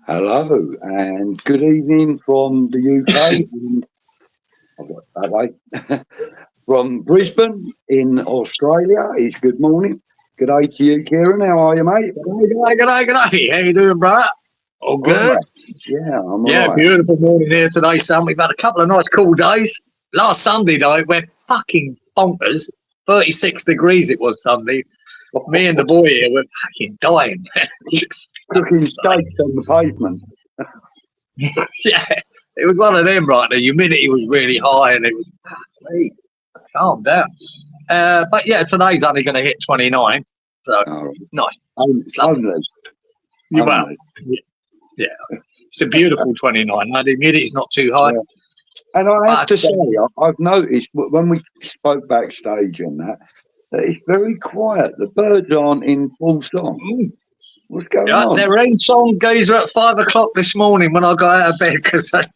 Hello and good evening from the UK. I've got that way. From Brisbane in Australia, it's good morning. Good day to you, Cieran. How are you, mate? G'day. How you doing, brother? All good? Yeah, I'm yeah, alright. Beautiful morning here today, son. We've had a couple of nice cool days. Last Sunday, though, we're fucking bonkers. 36 degrees it was Sunday. Me and the boy here were fucking dying. Cooking steaks on the pavement. Yeah, it was one of them, right? The humidity was really high and it was, hey, calm down. But yeah, today's only going to hit 29. So, nice. Only. Well, yeah. It's a beautiful 29. No, the humidity's not too high. Yeah. And I have to say, I've noticed when we spoke backstage and that it's very quiet. The birds aren't in full song. What's going on? Their rain song goes at 5 o'clock this morning when I got out of bed because the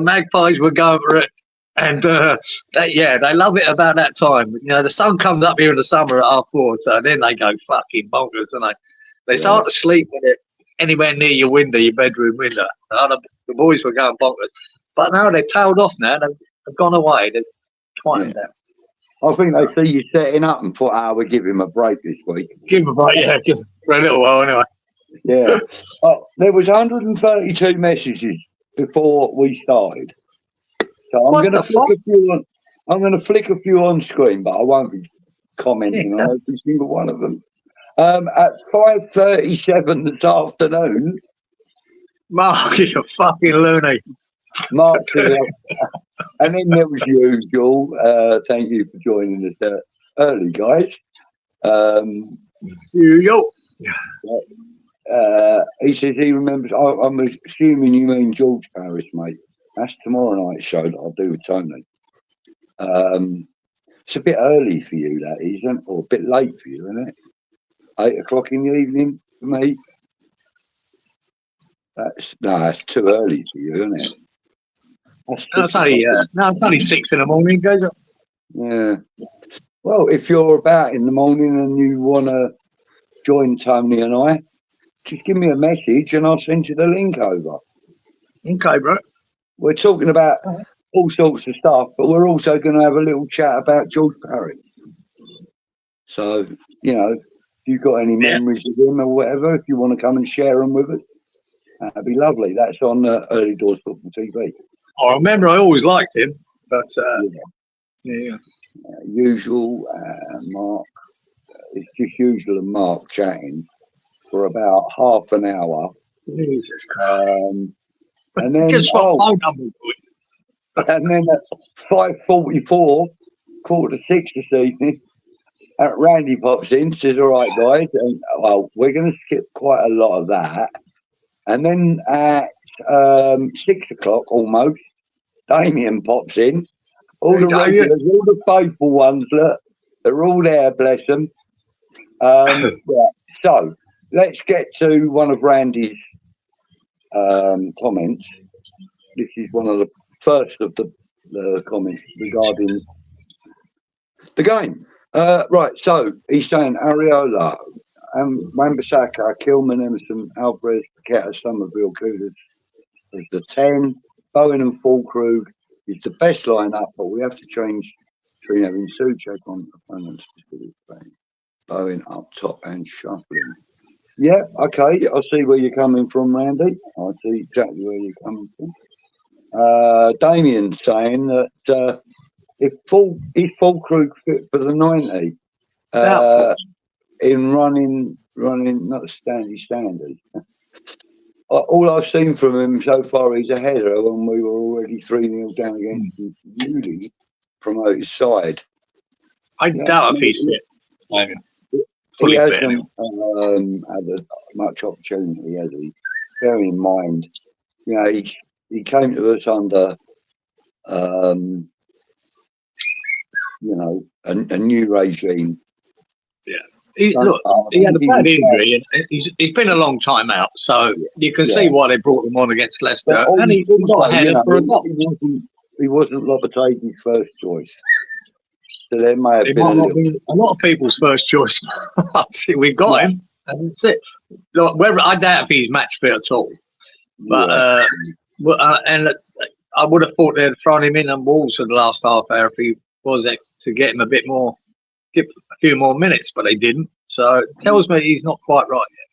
magpies were going for it. And they love it about that time. You know, the sun comes up here in the summer at 4:30, so then they go fucking bonkers, and they start to sleep with it anywhere near your window, your bedroom window. The boys were going bonkers. But now they've tailed off now. They've gone away. They've quieted down. I think they see you setting up and thought, we'll give him a break this week. Give him a break, yeah, for a little while anyway. Yeah. There was 132 messages before we started. So I'm going to flick a few on. I'm going to flick a few on screen, but I won't be commenting on every single one of them. At 5:37 this afternoon. Mark, you're fucking loony. Mark, and then there was usual. Thank you for joining us early, guys. He says he remembers. I'm assuming you mean George Parish, mate. That's tomorrow night's show that I'll do with Tony. It's a bit early for you, that isn't, or a bit late for you, isn't it? 8 o'clock in the evening for me. It's too early for you, isn't it? It's only 6 in the morning, guys. Yeah. Well, if you're about in the morning and you want to join Tony and I, just give me a message and I'll send you the link over. Okay, bro. We're talking about all sorts of stuff, but we're also going to have a little chat about George Parry. So, you know, if you've got any memories of him or whatever, if you want to come and share them with us, that'd be lovely. That's on Early Doors Football TV. I remember I always liked him, but usual Mark. It's just usual and Mark chatting for about half an hour. Jesus Christ. And then and then at 5:44, 5:45 this evening, Randy pops in, says, "All right, guys," and we're going to skip quite a lot of that. And then at 6 o'clock almost, Damien pops in. All the regulars, all the faithful ones, look, they're all there, bless them. So let's get to one of Randy's comments. This is one of the first of the comments regarding the game. Right, so he's saying Areola, Wan-Bissaka, Kilman, Emerson, Alvarez, Paqueta, Somerville, Kudus as the 10. Bowen and Fulkrug is the best lineup, but we have to change between having Souček on opponents. bowing up top and shuffling. Yeah, okay. I see where you're coming from, Randy. I see exactly where you're coming from. Damien's saying that if is full crew fit for the 90 Doubtful. in running not standy. All I've seen from him so far is a header when we were already 3-0 down against the newly promoted side. I doubt if he's fit. Maybe. He Fully fit, hasn't anyway. had much opportunity, has he? Bear in mind, you know, he came to us under, you know, a new regime. Yeah. He had a bad injury, and he's been a long time out, so you can see why they brought him on against Leicester. And he got a header for a goal. He wasn't Lopetegui's first choice. So there may have It been might not be a lot of people's first choice. We got him, and that's it. Like, I doubt if he's match fit at all. But and I would have thought they'd thrown him in on Wolves for the last half hour if he was to get him a bit more, give a few more minutes, but they didn't. So it tells me he's not quite right yet.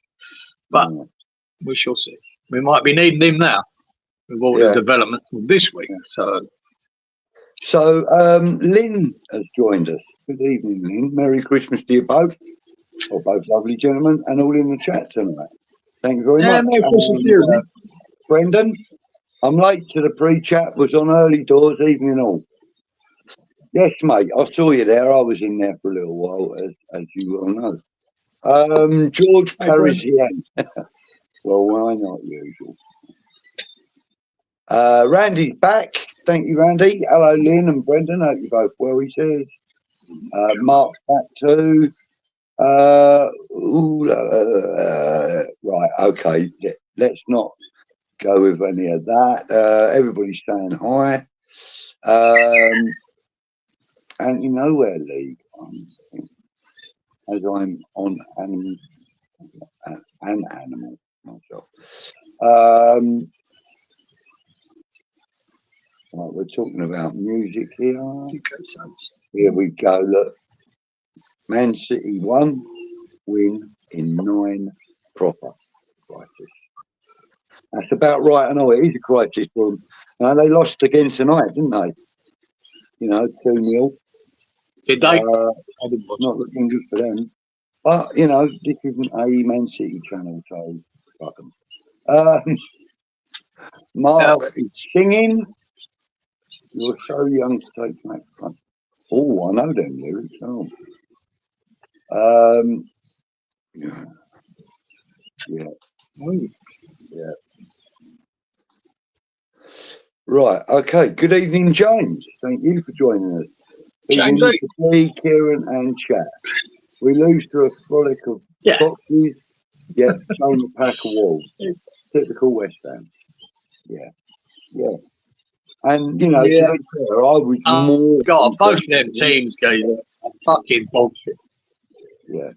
But we shall see. We might be needing him now with all the developments of this week. So Lynn has joined us. Good evening, Lynn. Merry Christmas to you both, or both lovely gentlemen, and all in the chat tonight. Thank you very much. Merry Christmas to you, Brendan, I'm late to the pre-chat. Was on early doors, evening all. Yes, mate. I saw you there. I was in there for a little while, as you well know. George Parisian. Well, why not usual? Randy's back. Thank you, Randy. Hello, Lynn and Brendan. Hope you both well, he says. Mark's back too. Right, okay. Let's not go with any of that. Everybody's saying hi. And you know where League, as I'm on an animal myself. Right, we're talking about music here. Here we go. Look, Man City won, win in 9 proper crisis. That's about right. I know it is a crisis for them. They lost again tonight, didn't they? You know, 2-0. Did they? Not looking good for them. But, you know, this isn't a Man City channel, so fuck them. Mark is singing. You're so young to take back fun. Oh, I know them lyrics. Oh. Yeah. Right. Okay. Good evening, James. Thank you for joining us. Evening to Budgie, Cieran, and chat. We lose to a frolic of boxes, yet shown a pack of walls. Typical West Ham. Yeah. And, you know, to be fair, I was more... God, both of them teams gave a fucking bullshit. Yeah.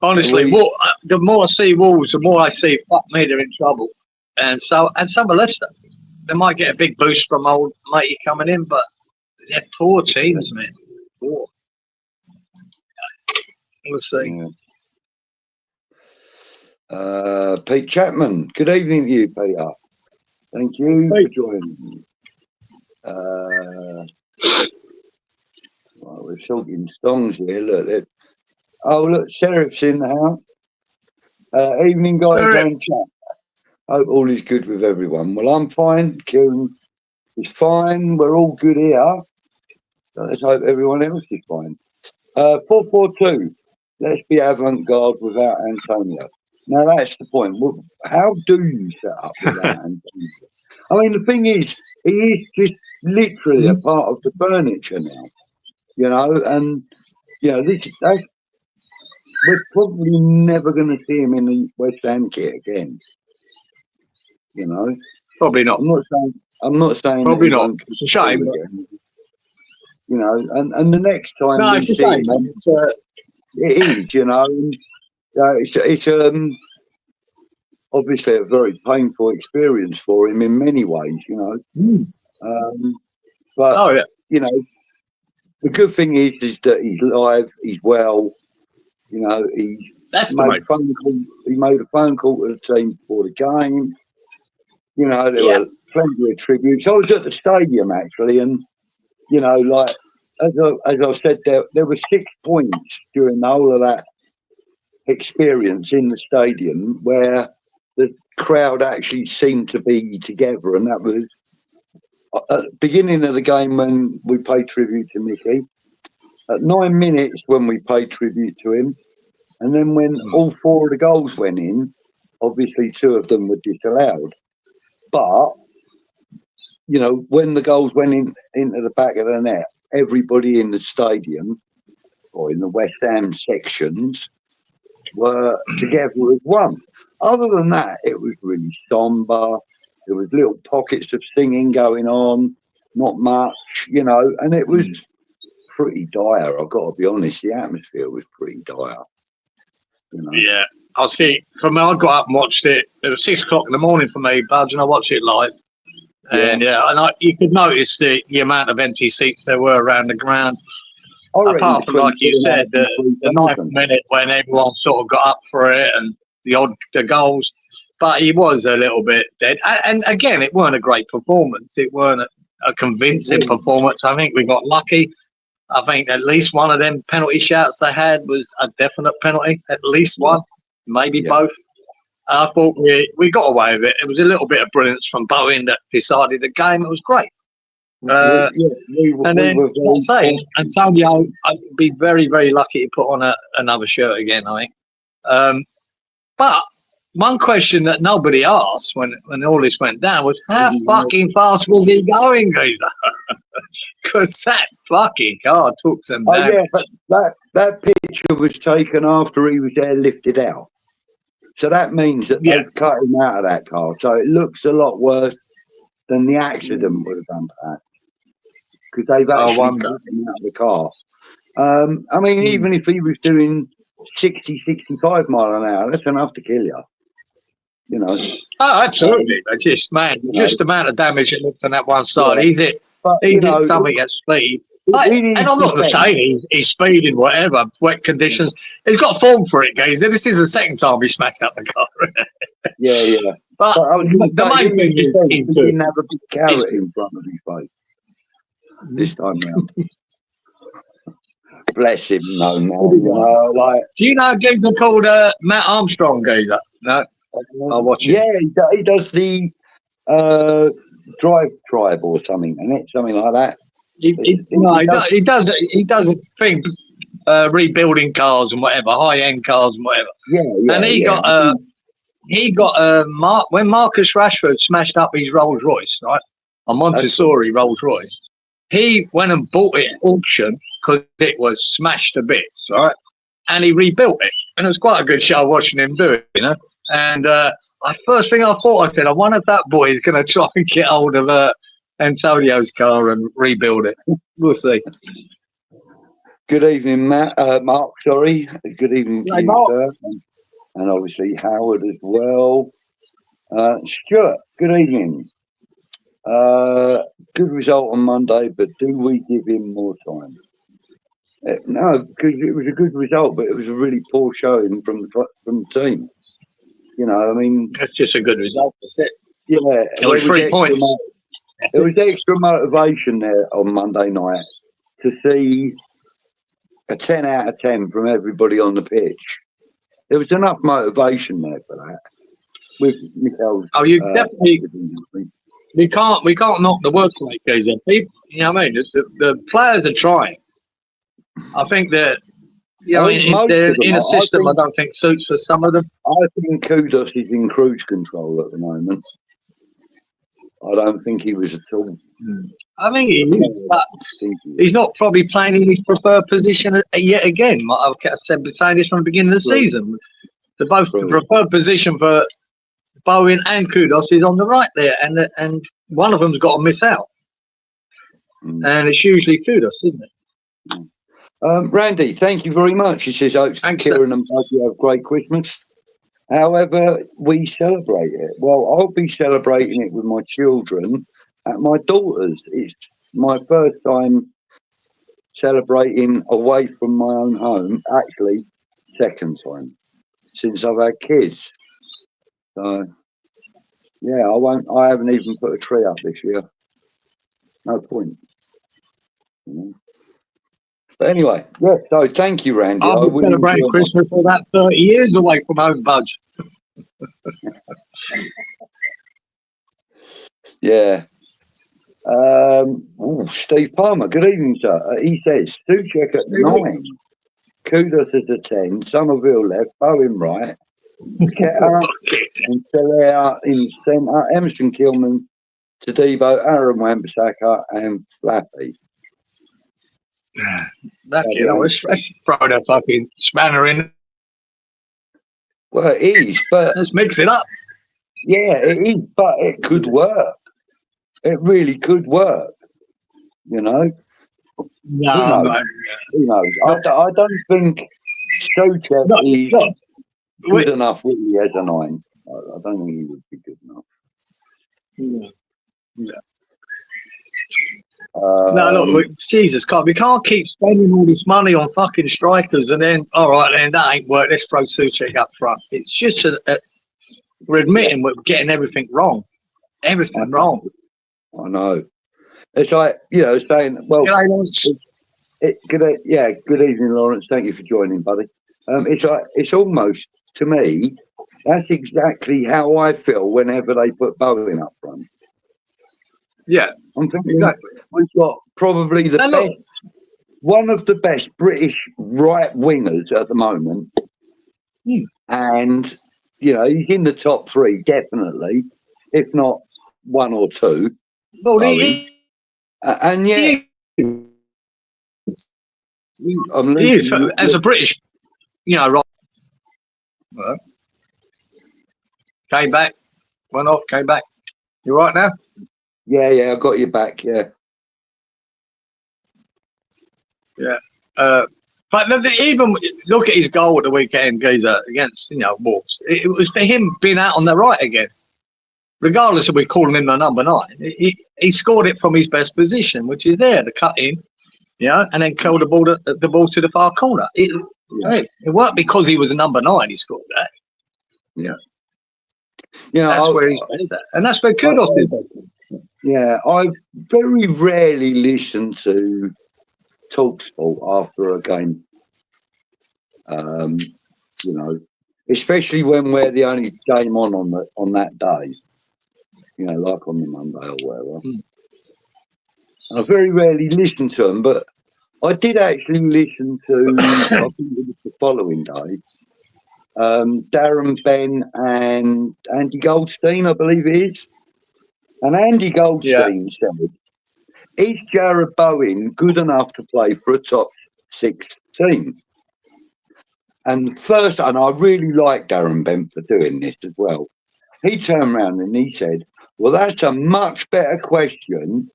Honestly, the more I see Wolves, the more I see, fuck me, they're in trouble. And some of Leicester. They might get a big boost from old matey coming in, but they're poor teams, man. Poor. We'll see. Pete Chapman. Good evening to you, Peter. Thank you for joining me. Well, we're talking songs here. Look, look, Sheriff's in the house. Evening, guys, and chat. Hope all is good with everyone. Well, I'm fine. Kieran is fine. We're all good here. So let's hope everyone else is fine. 442. Let's be avant-garde without Antonio. Now, that's the point. How do you set up without Antonio? I mean, the thing is, he is just literally a part of the furniture now, you know, and, you know, we're probably never going to see him in the West Ham kit again, you know. Probably not. I'm not saying probably not. It's a shame. Again, you know, and the next time no, it's a shame, man. It is, you know, it's obviously a very painful experience for him in many ways, you know. But you know, the good thing is that he's live, he's well. You know, That's the most. he made a phone call to the team before the game. You know, there were plenty of tributes. I was at the stadium actually, and you know, like as I said, there were 6 points during the whole of that experience in the stadium where the crowd actually seemed to be together, and that was at the beginning of the game when we paid tribute to Mickey, at 9 minutes when we paid tribute to him, and then when all 4 of the goals went in, obviously 2 of them were disallowed. But, you know, when the goals went into the back of the net, everybody in the stadium or in the West Ham sections were together as one. Other than that, it was really sombre. There was little pockets of singing going on, not much, you know, and it was pretty dire. I've got to be honest. The atmosphere was pretty dire. You know? Yeah, I see. From when I got up and watched it, it was 6 o'clock in the morning for me, Budge, and I watched it live. And you could notice the amount of empty seats there were around the ground. Apart from, like you said, the 9th minute when everyone sort of got up for it and the goals. But he was a little bit dead. And again, it weren't a great performance. It weren't a convincing performance. I think we got lucky. I think at least one of them penalty shouts they had was a definite penalty. At least one, maybe both. I thought we got away with it. It was a little bit of brilliance from Bowen that decided the game. It was great. And then, like I say, Antonio, I'd be very, very lucky to put on another shirt again, I think. But one question that nobody asked when all this went down was, how fucking fast was he going, Geezer? Because that fucking car took some damage. Oh, yeah, but that picture was taken after he was airlifted out. So that means that they've cut him out of that car. So it looks a lot worse than the accident would have done for that. Because they've actually cut him out of the car. I mean, even if he was doing 60, 65 mile an hour, that's enough to kill you. You know. Oh, absolutely. But just the amount of damage it looked on that one side. Yeah. He's hit something at speed. And I'm not going to say he's speeding, whatever, wet conditions. He's got form for it, guys. This is the second time he smacked up the car. Yeah. But the main thing is he didn't have a big carrot in front of his face this time round. Bless him, no. Do you know a geezer called Matt Armstrong, geezer? No? I'll watch it. Yeah, he does the Drive Tribe or something, isn't it? Something like that. He does a thing, rebuilding cars and whatever, high-end cars and whatever. Yeah. And he got when Marcus Rashford smashed up his Rolls Royce, right? A Montessori Rolls Royce. He went and bought it at auction because it was smashed to bits, right? And he rebuilt it, and it was quite a good show watching him do it, you know. And first thing I thought, I said, I wonder if that boy is going to try and get hold of Antonio's car and rebuild it. We'll see. Good evening, Mark. Sorry. Good evening to you, sir. And obviously Howard as well. Stuart, good evening. Good result on Monday, but do we give him more time? No, because it was a good result, but it was a really poor showing from the team. You know, I mean, that's just a good result. That's it. Yeah, it was 3 points. There was extra motivation there on Monday night to see a 10 out of 10 from everybody on the pitch. There was enough motivation there for that. With Michel's, definitely. We can't knock the work rate, guys. You know what I mean? The players are trying. I think that, they're in a system I don't think suits for some of them. I think Kudos is in cruise control at the moment. I don't think he was at all. I think he is, but he's not probably playing in his preferred position yet again. I've said this from the beginning of the season. The preferred position for Bowen and Kudos is on the right there, and one of them's got to miss out. And it's usually Kudos, isn't it? Randy, thank you very much. He says, Kieran and Budgie have a great Christmas. However, we celebrate it. Well, I'll be celebrating it with my children at my daughter's. It's my first time celebrating away from my own home. Actually, second time since I've had kids. So yeah, I haven't even put a tree up this year. No point. You know? But anyway, yeah. So thank you, Randy. I've I been really celebrating enjoyed Christmas for about 30 years away from home, Budge. Yeah. Steve Palmer. Good evening, sir. He says Suchek at 9. Kudos as a 10. Somerville left. Bowen right. Ketter and Celia in centre. Emerson Kilman, Tadebo, Aaron Wan-Bissaka and Flappy. That, you know, let's throw that fucking spanner in. Well, it is, but let's mix it up. Yeah, it is, but it could work. It really could work. You know. No, who knows? I don't think Stochek is good enough really as a 9. I don't think he would be good enough. Yeah. No, look, Jesus, we can't keep spending all this money on fucking strikers and then, all right, then that ain't work. Let's throw Suchek up front. It's just we're admitting we're getting everything wrong. Everything wrong. I know. It's like, you know, saying, well, good evening, Lawrence. Thank you for joining, buddy. It's like, it's almost, to me, that's exactly how I feel whenever they put Bowen up front. Yeah, I'm thinking exactly. We've got probably the best, one of the best British right wingers at the moment. And, you know, he's in the top 3, definitely, if not 1 or 2. Well, and yet, as a British, you know, right. Came back, went off, came back. You right now? Yeah, I got you back. Yeah. But even look at his goal at the weekend, Geezer, against, you know, Wolves. It was for him being out on the right again, regardless of we calling him the number 9. He scored it from his best position, which is there, the cut in, you know, and then curled the ball to the far corner. It weren't because he was a number 9 he scored that. Yeah. Yeah, that's where he's best at. And that's where Kudos is best at. Yeah, I very rarely listen to TalkSport after a game. You know, especially when we're the only game on that day. You know, like on the Monday or whatever. And I very rarely listen to them, but I did actually listen to, I think it was the following day, Darren Ben and Andy Goldstein, I believe it is. And Andy Goldstein said, is Jared Bowen good enough to play for a top 6 team? And first, and I really like Darren Ben for doing this as well. He turned around and he said, well, that's a much better question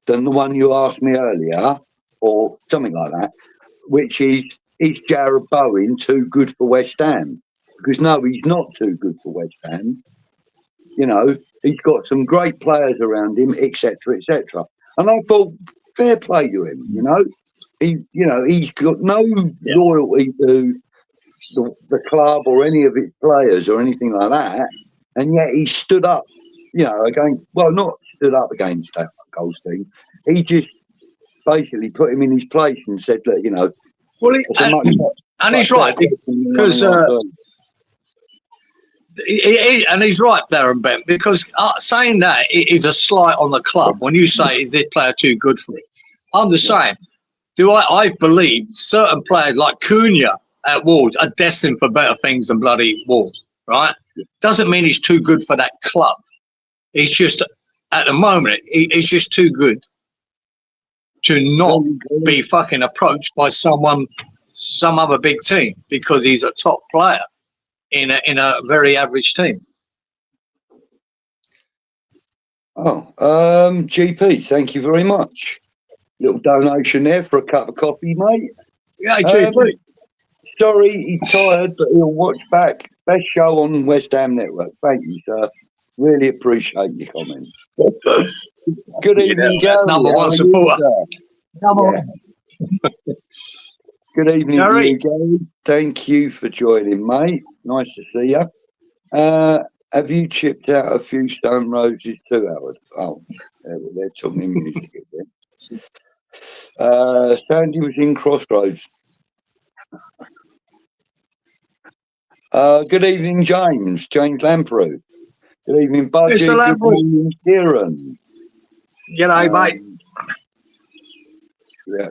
than the one you asked me earlier, or something like that, which is Jared Bowen too good for West Ham? Because no, he's not too good for West Ham. You know, he's got some great players around him, etc., etc. And I thought, fair play to him. You know, he's got no loyalty to the club or any of its players or anything like that, and yet he stood up. You know, not stood up against that Goldstein. He just basically put him in his place and said, look, you know, and he's right because. And he's right, Darren Ben, because saying that is a slight on the club. When you say, is this player too good for me? I'm the same. I believe certain players like Cunha at Wolves are destined for better things than bloody Wolves, right? Doesn't mean he's too good for that club. He's just, at the moment, he's just too good to not be fucking approached by some other big team because he's a top player in a very average team. GP, thank you very much. Little donation there for a cup of coffee, mate. Yeah, GP. Sorry, he's tired, but he'll watch back. Best show on West Ham Network. Thank you, sir. Really appreciate your comment. Good evening, Gary. Number 1 supporter. Good evening to Gary. you, Gary. Thank you for joining, mate. Nice to see you. Have you chipped out a few stone roses too, Howard? Oh, they're talking music again. Sandy was in Crossroads. Good evening, James Lamprew. Good evening, Budgie. Mr. Good Lamprew. evening, Cieran. G'day, mate. Yeah,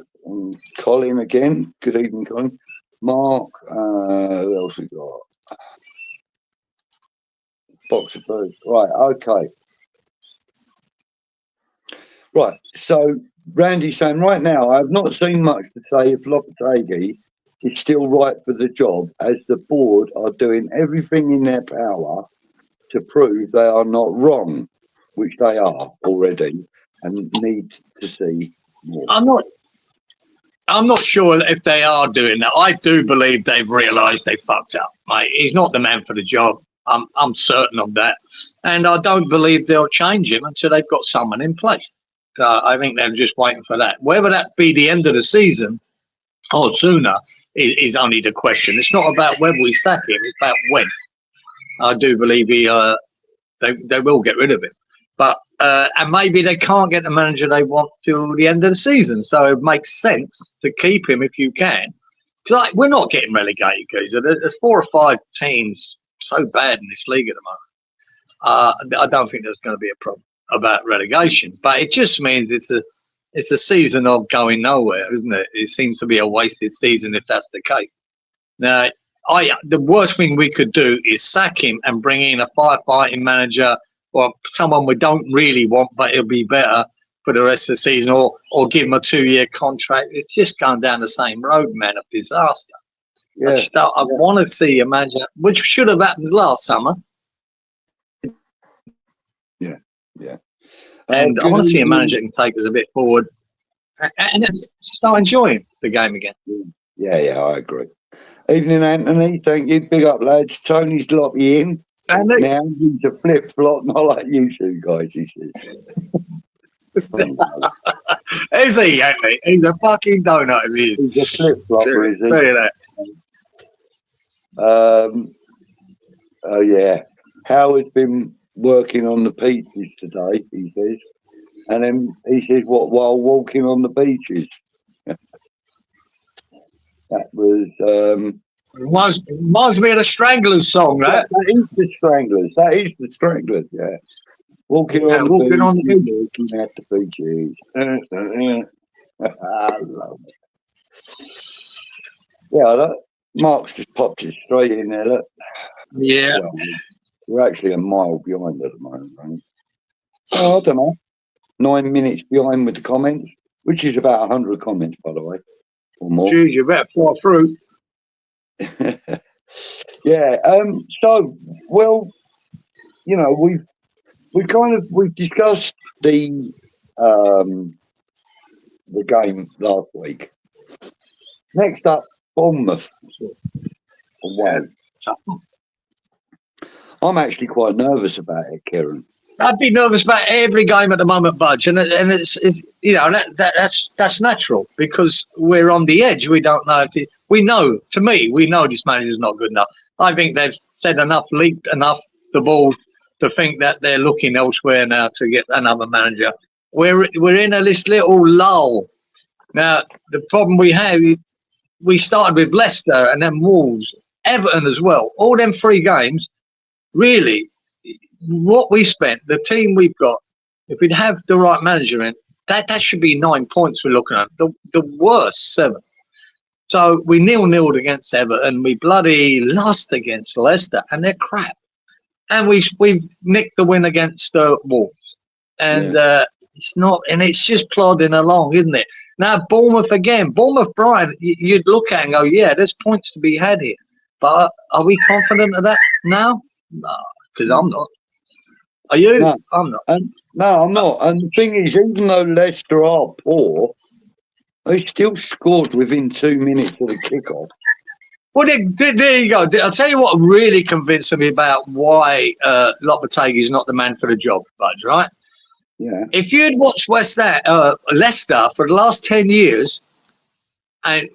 Colin again. Good evening, Colin. Mark. Who else we got? Box of birds. Right. Okay. Right. So Randy's saying right now, I have not seen much to say if Lopetegui is still right for the job, as the board are doing everything in their power to prove they are not wrong, which they are already, and need to see more. I'm not sure if they are doing that. I do believe they've realised they fucked up, mate. He's not the man for the job. I'm certain of that, and I don't believe they'll change him until they've got someone in place. So I think they're just waiting for that. Whether that be the end of the season or sooner is only the question. It's not about whether we sack him; it's about when. I do believe they will get rid of him, but and maybe they can't get the manager they want till the end of the season. So it makes sense to keep him if you can. Like, we're not getting relegated, guys. There's 4 or 5 teams so bad in this league at the moment. I don't think there's going to be a problem about relegation, but it just means it's a season of going nowhere, isn't it? It seems to be a wasted season if that's the case. Now, the worst thing we could do is sack him and bring in a firefighting manager or someone we don't really want, but it'll be better for the rest of the season, or give him a 2-year contract. It's just going down the same road, man, of disaster. Yeah. I want to see a manager, which should have happened last summer. Yeah. And I want to see a manager that can take us a bit forward and start enjoying the game again. Yeah, I agree. Evening, Anthony. Thank you. Big up, lads. Tony's loppy in. And now he's a flip flop, not like you two guys, he says. Is he, Anthony? He's a fucking donut, he is. He's a flip flopper, is he? Tell you that. Oh, yeah. Howard's been working on the peaches today, he says. And then he says, what, while walking on the beaches? That was... reminds me of the Stranglers song, that. That is the Stranglers. That is the Stranglers, yeah. Walking on the beaches. Looking at the beaches. I love it. Yeah, look. Mark's just popped it straight in there, look. Yeah. Well, we're actually a mile behind at the moment, right? Oh, I don't know. 9 minutes behind with the comments, which is about 100 comments, by the way, or more. Jeez, you better fly through. Yeah. So, well, you know, we've discussed the game last week. Next up, Bournemouth. Wow. I'm actually quite nervous about it, Kieran. I'd be nervous about every game at the moment, Budge, and it's you know that's natural because we're on the edge. We don't know we know this manager's not good enough. I think they've said enough, leaked enough the ball to think that they're looking elsewhere now to get another manager. We're in this little lull now. The problem we have, we started with Leicester and then Wolves, Everton as well. All them 3 games, really. What we spent, the team we've got, if we'd have the right manager in, that should be 9 points we're looking at. The worst 7. So we 0-0'd against Everton, we bloody lost against Leicester, and they're crap. And we've nicked the win against Wolves, and it's not, and it's just plodding along, isn't it? Now Bournemouth again, Brighton. You'd look at it and go, yeah, there's points to be had here, but are we confident of that now? No, because I'm not. Are you? No, I'm not. No, I'm not. And the thing is, even though Leicester are poor, they still scored within 2 minutes of the kickoff. Well, there you go. I'll tell you what really convinced me about why Lopetegui is not the man for the job, Budge, right? Yeah. If you'd watched Leicester for the last 10 years, and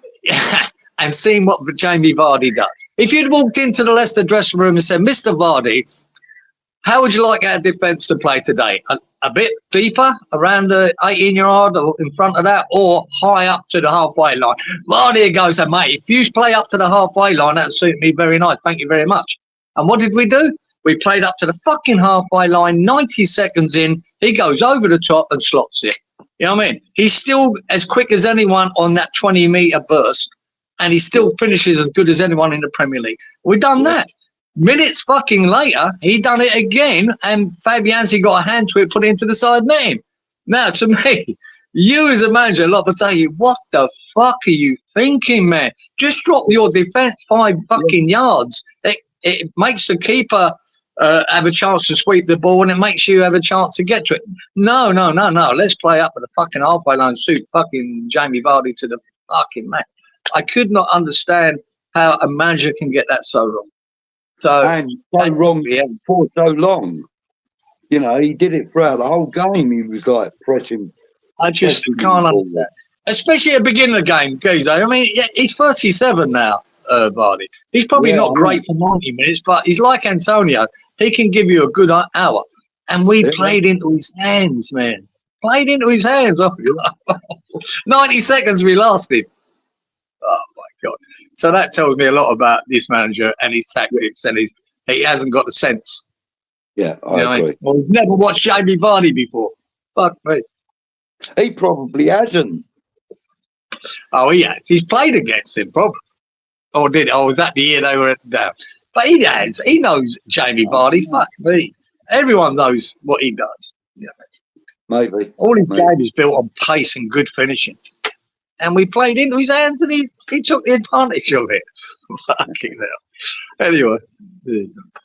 and seen what Jamie Vardy does. If you'd walked into the Leicester dressing room and said, Mr. Vardy, how would you like our defence to play today? A bit deeper, around the 18-yard or in front of that, or high up to the halfway line? Vardy goes, mate, if you play up to the halfway line, that would suit me very nice. Thank you very much. And what did we do? We played up to the fucking halfway line, 90 seconds in. He goes over the top and slots it. You know what I mean? He's still as quick as anyone on that 20-metre burst, and he still finishes as good as anyone in the Premier League. We've done that. Minutes fucking later, he done it again, and Fabianski got a hand to it, put it into the side net. Now, to me, you as a manager, a lot of say, what the fuck are you thinking, man? Just drop your defence 5 fucking yards. It makes the keeper have a chance to sweep the ball, and it makes you have a chance to get to it. No. Let's play up at the fucking halfway line, suit fucking Jamie Vardy to the fucking match. I could not understand how a manager can get that so wrong. And so wrong for so long. You know, he did it throughout the whole game. He was like pressing. I just can't understand that. Especially at the beginning of the game, Geezer. I mean, he's 37 now, Vardy. He's probably not great for 90 minutes, but he's like Antonio. He can give you a good hour. And we played into his hands, man. Played into his hands. 90 seconds we lasted. Oh, my God. So that tells me a lot about this manager and his tactics, and he hasn't got the sense. Yeah, I agree. Well, he's never watched Jamie Vardy before. Fuck me. He probably hasn't. Oh, he has. He's played against him, probably. Or did? Oh, was that the year they were down? But he has. He knows Jamie Vardy. Fuck me. Everyone knows what he does. Yeah. Maybe. All his game is built on pace and good finishing. And we played into his hands, and he took the advantage of it. Fucking hell. Anyway.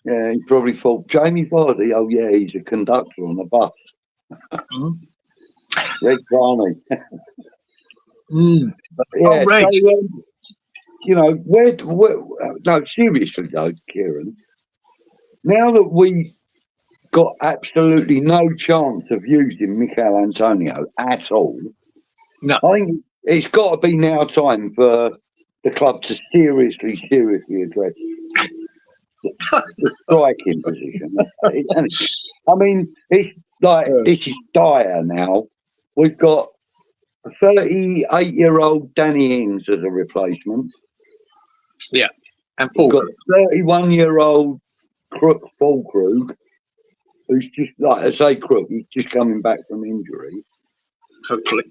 Yeah, he probably thought, Jamie Vardy, oh, yeah, he's a conductor on a bus. Red Barney. Yeah, so, you know, no, seriously though, Cieran, now that we've got absolutely no chance of using Mikel Antonio at all, no. I think it's got to be now time for the club to seriously address the striking position. I mean, it's like, this is dire now. We've got a 38-year-old Danny Ings as a replacement. Yeah. And we've got 31-year-old Crook Fulkrug, who's just, like I say, Crook, he's just coming back from injury. Hopefully.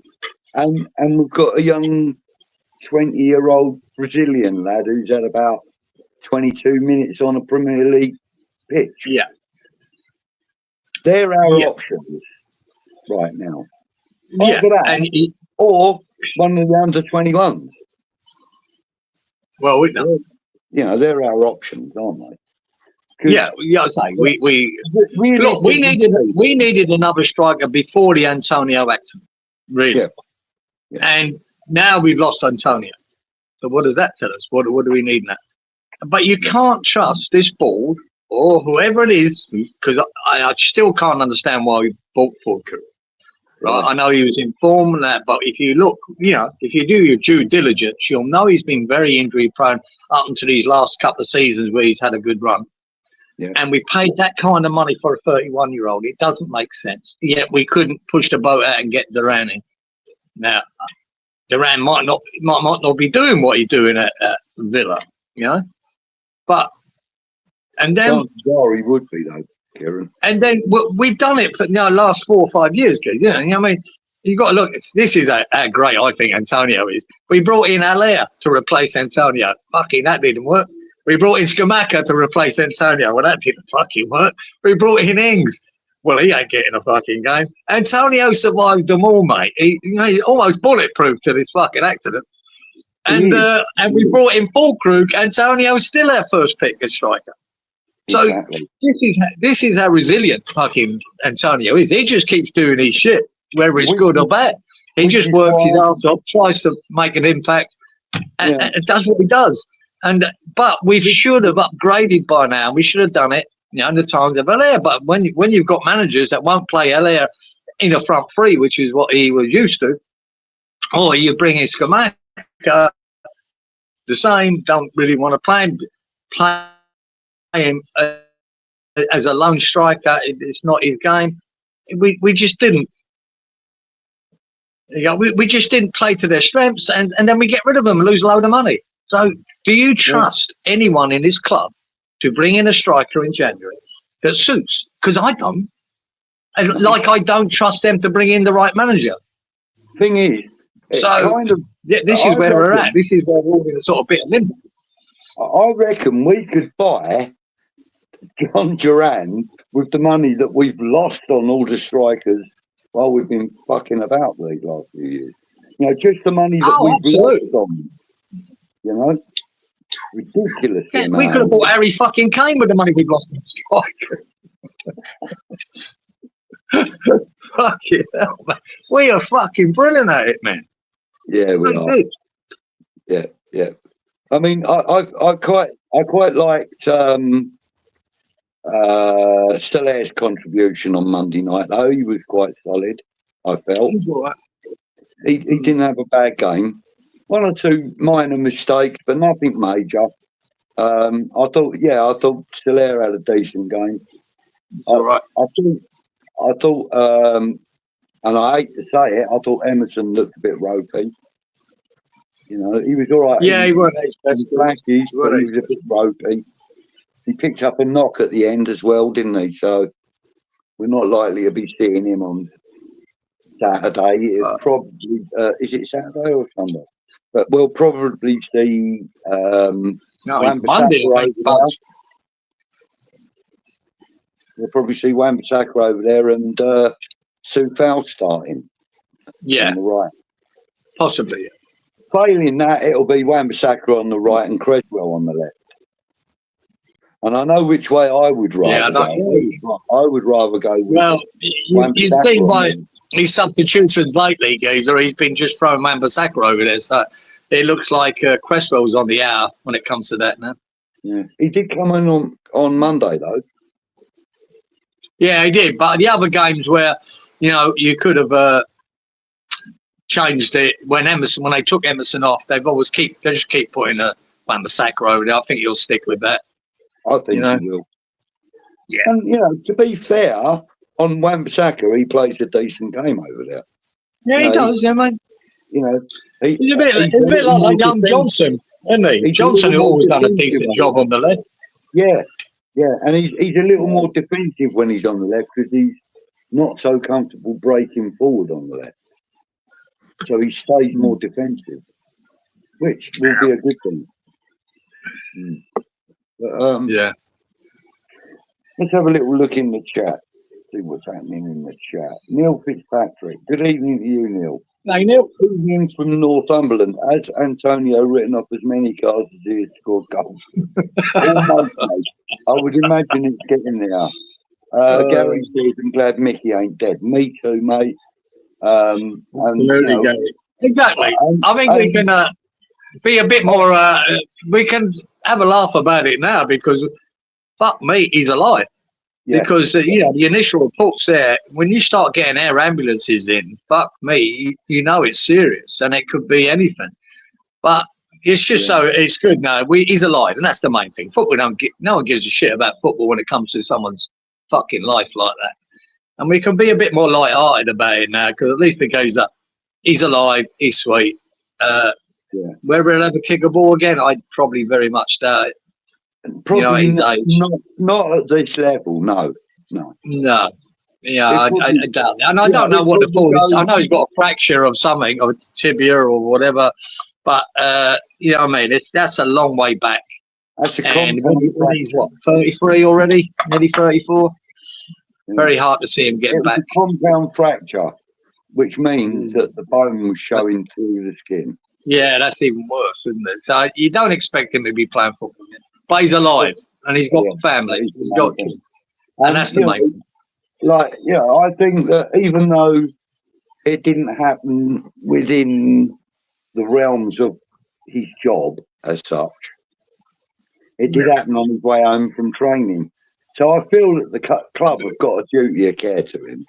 And we've got a young 20-year-old Brazilian lad who's had about 22 minutes on a Premier League pitch. Yeah. They're our options right now. Yeah. Or one of the under-21s. Well, we know. You know, they're our options, aren't they? Yeah, I say we needed another striker before the Antonio accident, really. Yeah. And now we've lost Antonio. So what does that tell us? What do we need now? But you can't trust this board or whoever it is, because I still can't understand why we bought Fulker. Right? I know he was in form and that, but if you look, you know, if you do your due diligence, you'll know he's been very injury prone up until these last couple of seasons where he's had a good run. Yeah. And we paid that kind of money for a 31-year-old. It doesn't make sense. Yet we couldn't push the boat out and get Duran in. Now, Duran might not be doing what he's doing at Villa, you know. But and then he would be though, Cieran. And then we've done it for last 4 or 5 years, you know. I mean, you've got to look. This is how great I think Antonio is. We brought in Alea to replace Antonio. Fucking that didn't work. We brought in Scamacca to replace Antonio. Well, that didn't fucking work. We brought in Ings. Well, he ain't getting a fucking game. Antonio survived them all, mate. He's almost bulletproof to this fucking accident. And we brought in Fulkrug. Antonio's still our first pick as striker. So exactly. This is how resilient fucking Antonio is. He just keeps doing his shit, whether it's good or bad. He just works his arse off, tries to make an impact, and does what he does. But we should have upgraded by now. We should have done it, in the times of Alea. But when you've got managers that won't play Alea in a front three, which is what he was used to, or you bring in Scamacca, uh, the same. Don't really want to play him as a lone striker. It's not his game. We just didn't. We just didn't play to their strengths, and then we get rid of them and lose a load of money. So, do you trust anyone in this club to bring in a striker in January that suits? Because I don't. And like I don't trust them to bring in the right manager. Thing is, this is where we're at. This is where we're in a sort of bit of limbo. I reckon we could buy Budgie Cieran with the money that we've lost on all the strikers while we've been fucking about these last few years. You know, just the money that we've lost on them. You know? Ridiculous. Yeah, we could have bought Harry fucking Kane with the money we've lost on strikers. Fucking hell, man. We are fucking brilliant at it, man. Yeah, we are. Good. Yeah. I mean, I quite liked Stellare's contribution on Monday night, though. He was quite solid, I felt. He didn't have a bad game. One or two minor mistakes, but nothing major. I thought Stellare had a decent game. All right. I thought, and I hate to say it, I thought Emerson looked a bit ropey. You know, he was all right. Yeah, he wasn't his best. He was a bit ropey. He picked up a knock at the end as well, didn't he? So we're not likely to be seeing him on Saturday. It's probably is it Saturday or Sunday? But we'll probably see. No, it's Monday. We'll probably see Wan-Bissaka over there and Sue Fowl starting. Yeah, on the right. Possibly. Yeah. Failing that, it'll be Wan-Bissaka on the right and Creswell on the left. And I know which way I would rather go. I would rather go with you've seen by his substitutions lately, Geezer. He's been just throwing Wan-Bissaka over there. So it looks like Cresswell's on the hour when it comes to that now. Yeah. He did come in on Monday, though. Yeah, he did. But the other games where, you know, you could have changed it when they took Emerson off, they just keep putting Wan-Bissaka over there. I think he'll stick with that. I think he will. Yeah. And, you know, to be fair, on Wan-Bissaka, he plays a decent game over there. Yeah, he does, yeah, mate. You know, he's a bit like young Johnson, isn't he? Johnson has always done a decent job on the left. Yeah, and he's a little more defensive when he's on the left because he's not so comfortable breaking forward on the left. So he stays more defensive, which will be a good thing. But, let's have a little look in the chat, see what's happening in the chat. Neil Fitzpatrick, good evening to you, Neil. Hey, Neil. Evening from Northumberland. Has Antonio written off as many cards as he has scored goals? Almost, mate. I would imagine it's getting there. Gary says, I'm glad Mickey ain't dead. Me too, mate. Exactly. I think we can be a bit more. We can have a laugh about it now because, fuck me, he's alive. Yeah. Because the initial reports there, when you start getting air ambulances in, fuck me, you know it's serious and it could be anything. But it's just so it's good now. He's alive, and that's the main thing. Football no one gives a shit about football when it comes to someone's fucking life like that. And we can be a bit more light-hearted about it now because at least it goes up. He's alive. He's sweet. Whether he'll ever kick a ball again, I'd probably very much doubt it. Probably not at this level. No. Yeah, I doubt it. And I don't know what the fault is. I know he's got a fracture of something, or tibia or whatever. But you know what I mean? That's a long way back. That's a and he's what, 33 already? Nearly 34. Yeah. Very hard to see him getting back. A compound fracture, which means that the bone was showing through the skin. Yeah, that's even worse, isn't it? So you don't expect him to be playing football again. But he's alive, and he's got a family. He's got kids. And that's the main thing. I think that even though it didn't happen within the realms of his job as such, it did happen on his way home from training. So I feel that the club have got a duty of care to him,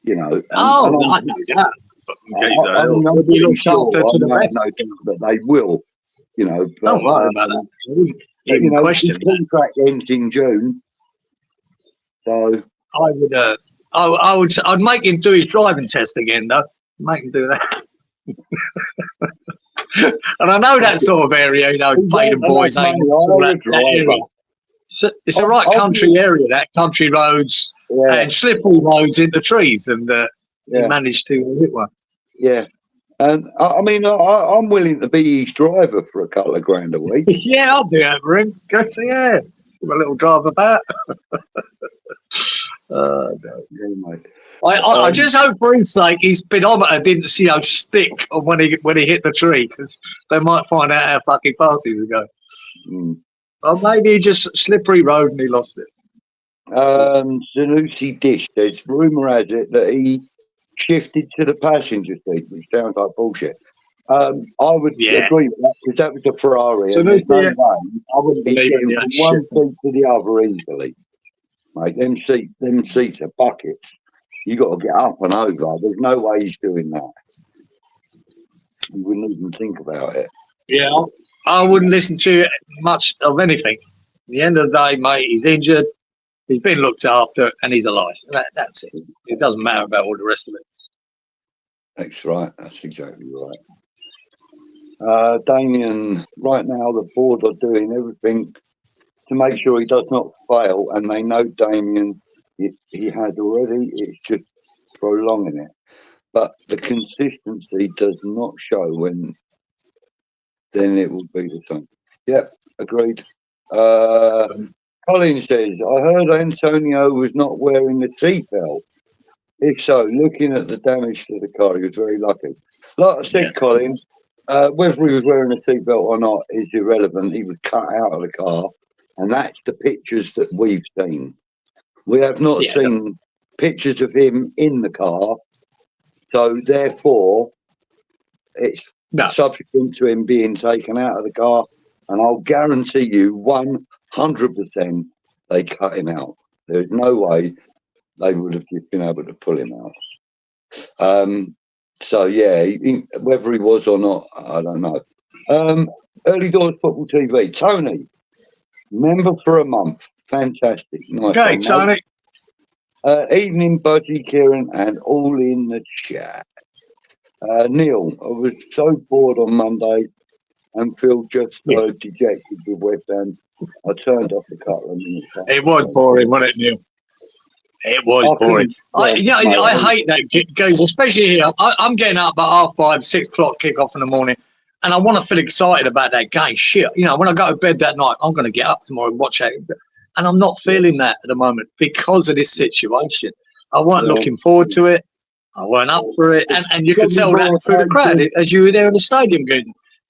you know. I mean, I'm They'll be pretty looked sure, after to the I have best. no doubt that they will, you know. But, Don't worry about that. I wouldn't but, you even know, question his that. contract ends in June, so I would, I'd make him do his driving test again, though. Make him do that. And I know that sort of area, you know, he Baden won't Boys, enough ain't money all hire a that area. driver. So it's a right I'll country be, area, that country roads yeah, and slippery roads into trees, and he yeah, managed to hit one. yeah. And I mean, I'm willing to be his driver for a couple of grand a week. Yeah, I'll do that for him. Go see, yeah. Give a little drive about. No. Yeah, mate. I just hope for his sake his speedometer didn't stick when he hit the tree, because they might find out how fucking fast he was going. Mm. Or maybe he just slippery road and he lost it. Zanussi Dish, there's rumour has it that he shifted to the passenger seat, which sounds like bullshit. I would Yeah. agree with that, because that was a Ferrari, So and there's no yeah, way I wouldn't he's believe in getting that from shit. one seat to the other easily. Mate, them seats are buckets. You got to get up and over. There's no way he's doing that. You wouldn't even think about it. Yeah, I wouldn't listen to much of anything. At the end of the day, mate, he's injured, he's been looked after, and he's alive. That's it. It doesn't matter about all the rest of it. That's right. That's exactly right. Damien, right now the board are doing everything to make sure he does not fail, and they know Damien, he has already. It's just prolonging it. But the consistency does not show when, then it will be the same. Yep, agreed. Colin says, I heard Antonio was not wearing the seatbelt. If so, looking at the damage to the car, he was very lucky. Like I said, Yeah. Colin, whether he was wearing a seatbelt or not is irrelevant. He was cut out of the car, and that's the pictures that we've seen. We have not seen pictures of him in the car, so therefore it's subsequent to him being taken out of the car, and I'll guarantee you 100% they cut him out. There's no way they would have been able to pull him out. So yeah, whether he was or not, I don't know. Early Doors Football TV. Tony, member for a month. Fantastic. Nice. Okay, Tony. Evening, Budgie Cieran, and all in the chat. Neil, I was so bored on Monday and feel just so dejected with West Ham. I turned off a couple of minutes. It was boring, wasn't it, Neil? It was boring. I hate that games, especially here. I'm getting up at 5:30, 6 o'clock kick-off in the morning, and I want to feel excited about that game. Shit, you know, when I go to bed that night, I'm going to get up tomorrow and watch that. And I'm not feeling that at the moment because of this situation. I weren't looking forward to it. I weren't up for it. And you could tell that through the crowd as you were there in the stadium.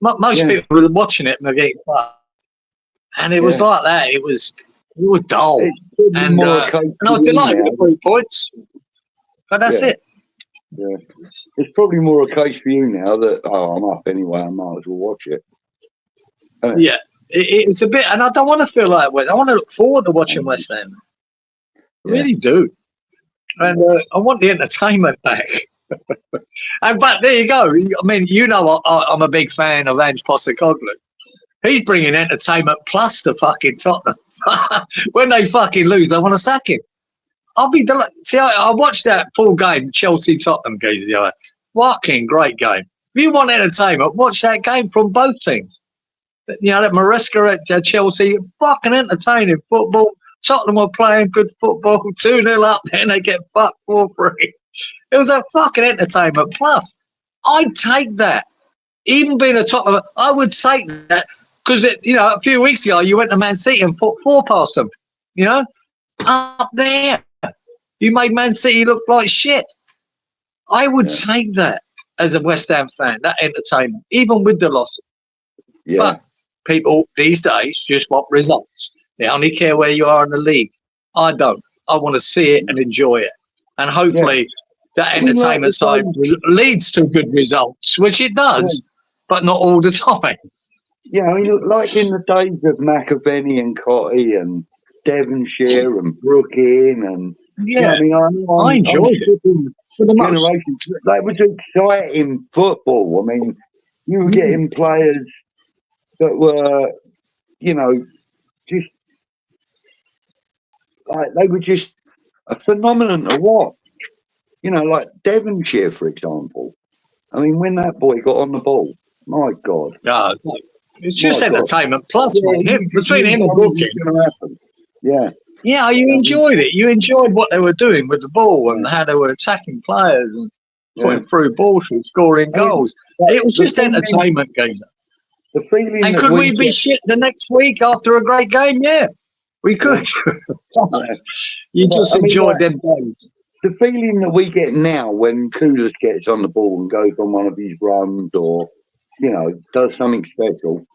Most people were watching it and they're getting fucked. And it was like that. It was dull. And I was delighted with the 3 points. But that's it. Yeah. It's probably more a case for you now that, I'm up anyway, I might as well watch it. Yeah. It's a bit, and I don't want to feel like West. I want to look forward to watching West Ham. I really do, and I want the entertainment back. But there you go. I mean, you know, I'm a big fan of Ange Postecoglou. He's bringing entertainment plus to fucking Tottenham. When they fucking lose, they want to sack him. I'll be delighted. See, I watched that full game, Chelsea-Tottenham game the other day. Fucking great game. If you want entertainment, watch that game from both teams. You know, that Maresca at Chelsea, fucking entertaining football. Tottenham were playing good football, 2-0 up, then they get fucked 4-3. It was a fucking entertainment plus. I'd take that. Even being a Tottenham, I would take that because, you know, a few weeks ago, you went to Man City and put 4 past them, you know, up there. You made Man City look like shit. I would take that as a West Ham fan, that entertainment, even with the losses. Yeah. But people these days just want results. They only care where you are in the league. I don't. I want to see it and enjoy it. And hopefully that entertainment side leads to good results, which it does, but not all the time. Yeah, I mean, like in the days of McAvenny and Cotty and Devonshire and Brooklyn and... Yeah, you know, I mean, I enjoyed it. For the most. generation. That was exciting football. I mean, you were getting players that were, you know, just like they were just a phenomenon to watch. You know, like Devonshire, for example. I mean, when that boy got on the ball, my God. It's just My God. entertainment. Plus, Yeah, mate, between him and what was Booking, going to happen. Yeah. yeah, you enjoyed it. You enjoyed what they were doing with the ball and how they were attacking players and putting through balls and scoring goals. It was just entertainment games. The feeling And that could we be shit the next week after a great game? Yeah, we could. You just enjoyed them days. The feeling that we get now when Kudus gets on the ball and goes on one of his runs or, you know, does something special,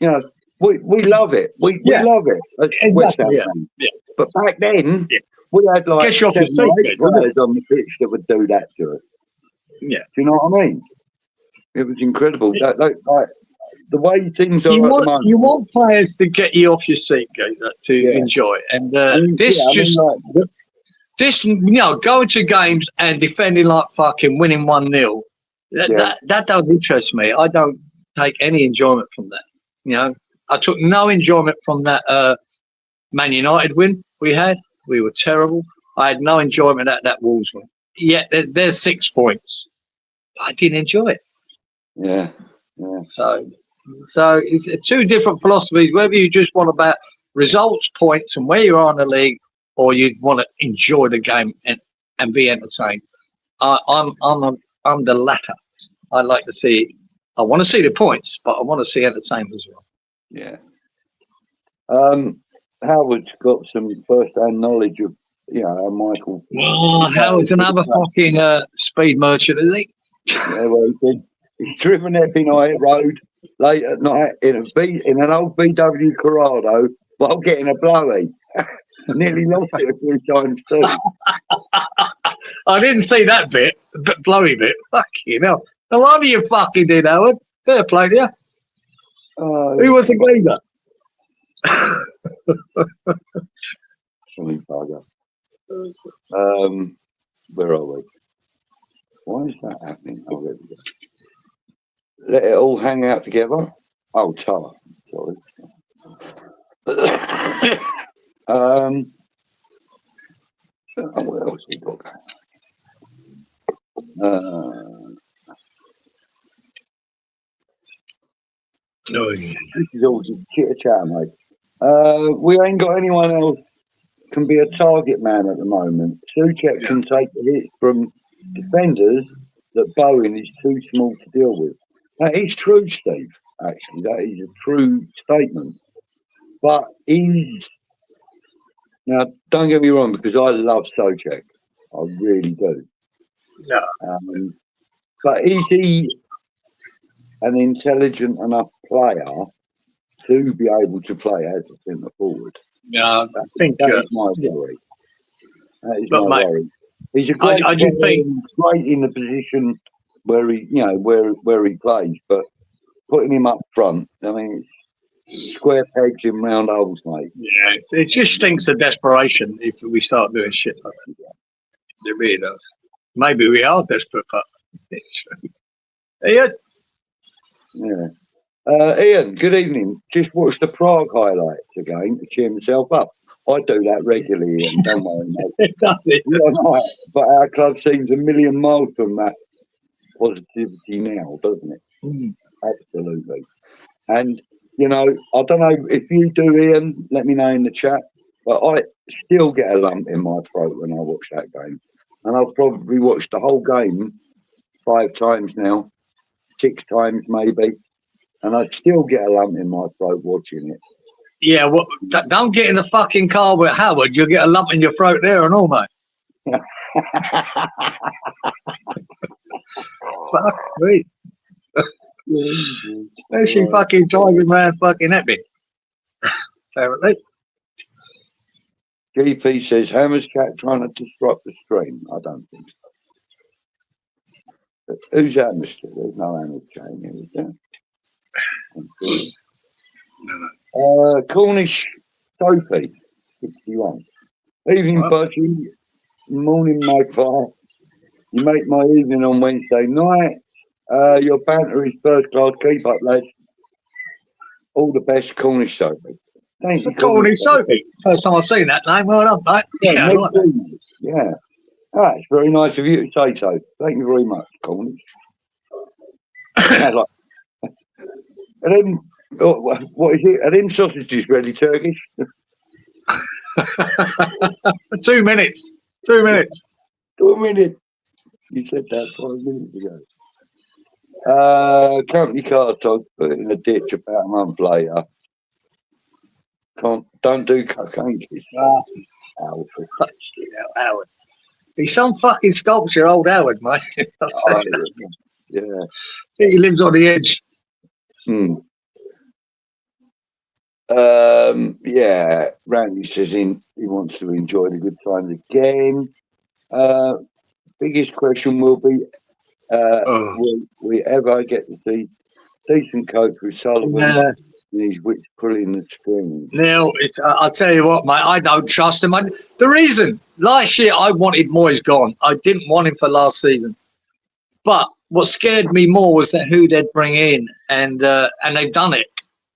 you know, we love it. We love it. That's West Ham fans. Yeah. But back then, we had like Gets you off 7 your or seat, 8 players on the pitch that would do that to us. Yeah. Do you know what I mean? It was incredible. Like, the way things are You at the moment. want players to get you off your seat, Gazer, to enjoy. And this, you know, going to games and defending like fucking winning 1-0, that don't interest me. I don't take any enjoyment from that. You know, I took no enjoyment from that Man United win we had. We were terrible. I had no enjoyment at that Wolves win. Yet there's 6 points. I didn't enjoy it. Yeah. So it's 2 different philosophies. Whether you just want about results, points, and where you are in the league, or you want to enjoy the game and be entertained. I'm the latter. I like to see. I want to see the points, but I want to see entertainment as well. Yeah. Howard's got some first-hand knowledge of, you know, Michael. Oh, Howard's another fucking speed merchant, isn't he? Yeah, well, he's driven Epping Road late at night in an old VW Corrado while getting a blowy. Nearly lost it a few times too. I didn't see that bit, the blowy bit. Fucking hell. No wonder you fucking did, Howard. Fair play to you. Who was the geezer? Silly bugger. Where are we? Why is that happening? Oh, there we go. Let it all hang out together. Oh, Tar. Sorry. What else we got? This is all just chitter chat, mate. We ain't got anyone else can be a target man at the moment. Souček can take the hits from defenders that Bowen is too small to deal with. That is true, Steve. Actually, that is a true statement. But now, don't get me wrong, because I love Souček. I really do. No. But is he an intelligent enough player to be able to play as a centre forward? Yeah, I think that is my worry. That is my worry. He's a great player, great in the position where he, you know, where he plays, but putting him up front, I mean, it's square pegs in round holes, mate. Yeah, it just stinks of desperation if we start doing shit like that. It really does. Maybe we are desperate, but Ian. Yeah. Ian, good evening. Just watched the Prague highlights again to cheer myself up. I do that regularly, Ian. Don't worry, mate. Does it? But our club seems a million miles from that positivity now, doesn't it? Absolutely. And, you know, I don't know if you do, Ian, let me know in the chat, but I still get a lump in my throat when I watch that game. And I've probably watched the whole game 5 times now, 6 times maybe, and I still get a lump in my throat watching it. Yeah, well, don't get in the fucking car with Howard. You'll get a lump in your throat there and all, mate. Fuck me. There's she fucking driving around fucking Epic. Apparently. GP says, Hammer's cat trying to disrupt the stream. I don't think so. Who's Hammer still? There's no Hammer's chat in here, is there? Cornish Sophie, 61. Evening, Budgie. Morning, Magpie. You make my evening on Wednesday night. Your banter is first class. Keep up, lads. All the best, Cornish Soapy. Thank you, Cornish Soapy. First time I've seen that name. Well done, mate. Yeah, I like that. yeah. Ah, it's very nice of you to say so. Thank you very much, Cornish. Like, and then, what is it? Are them sausages ready, Turkish? 2 minutes. 2 minutes. 2 minutes. You said that 5 minutes ago. Company car dog put in a ditch about a month later. Don't do cocaine, kids. Howard. He's some fucking sculpture, old Howard, mate. Yeah. He lives on the edge. Yeah, Randy says he wants to enjoy the good times again. Biggest question will be, will we ever get to see decent coach with Sullivan and his wits pulling the strings? Neil, I'll tell you what, mate, I don't trust him. The reason, last year I wanted Moyes gone. I didn't want him for last season. But what scared me more was that who they'd bring in, and they've done it.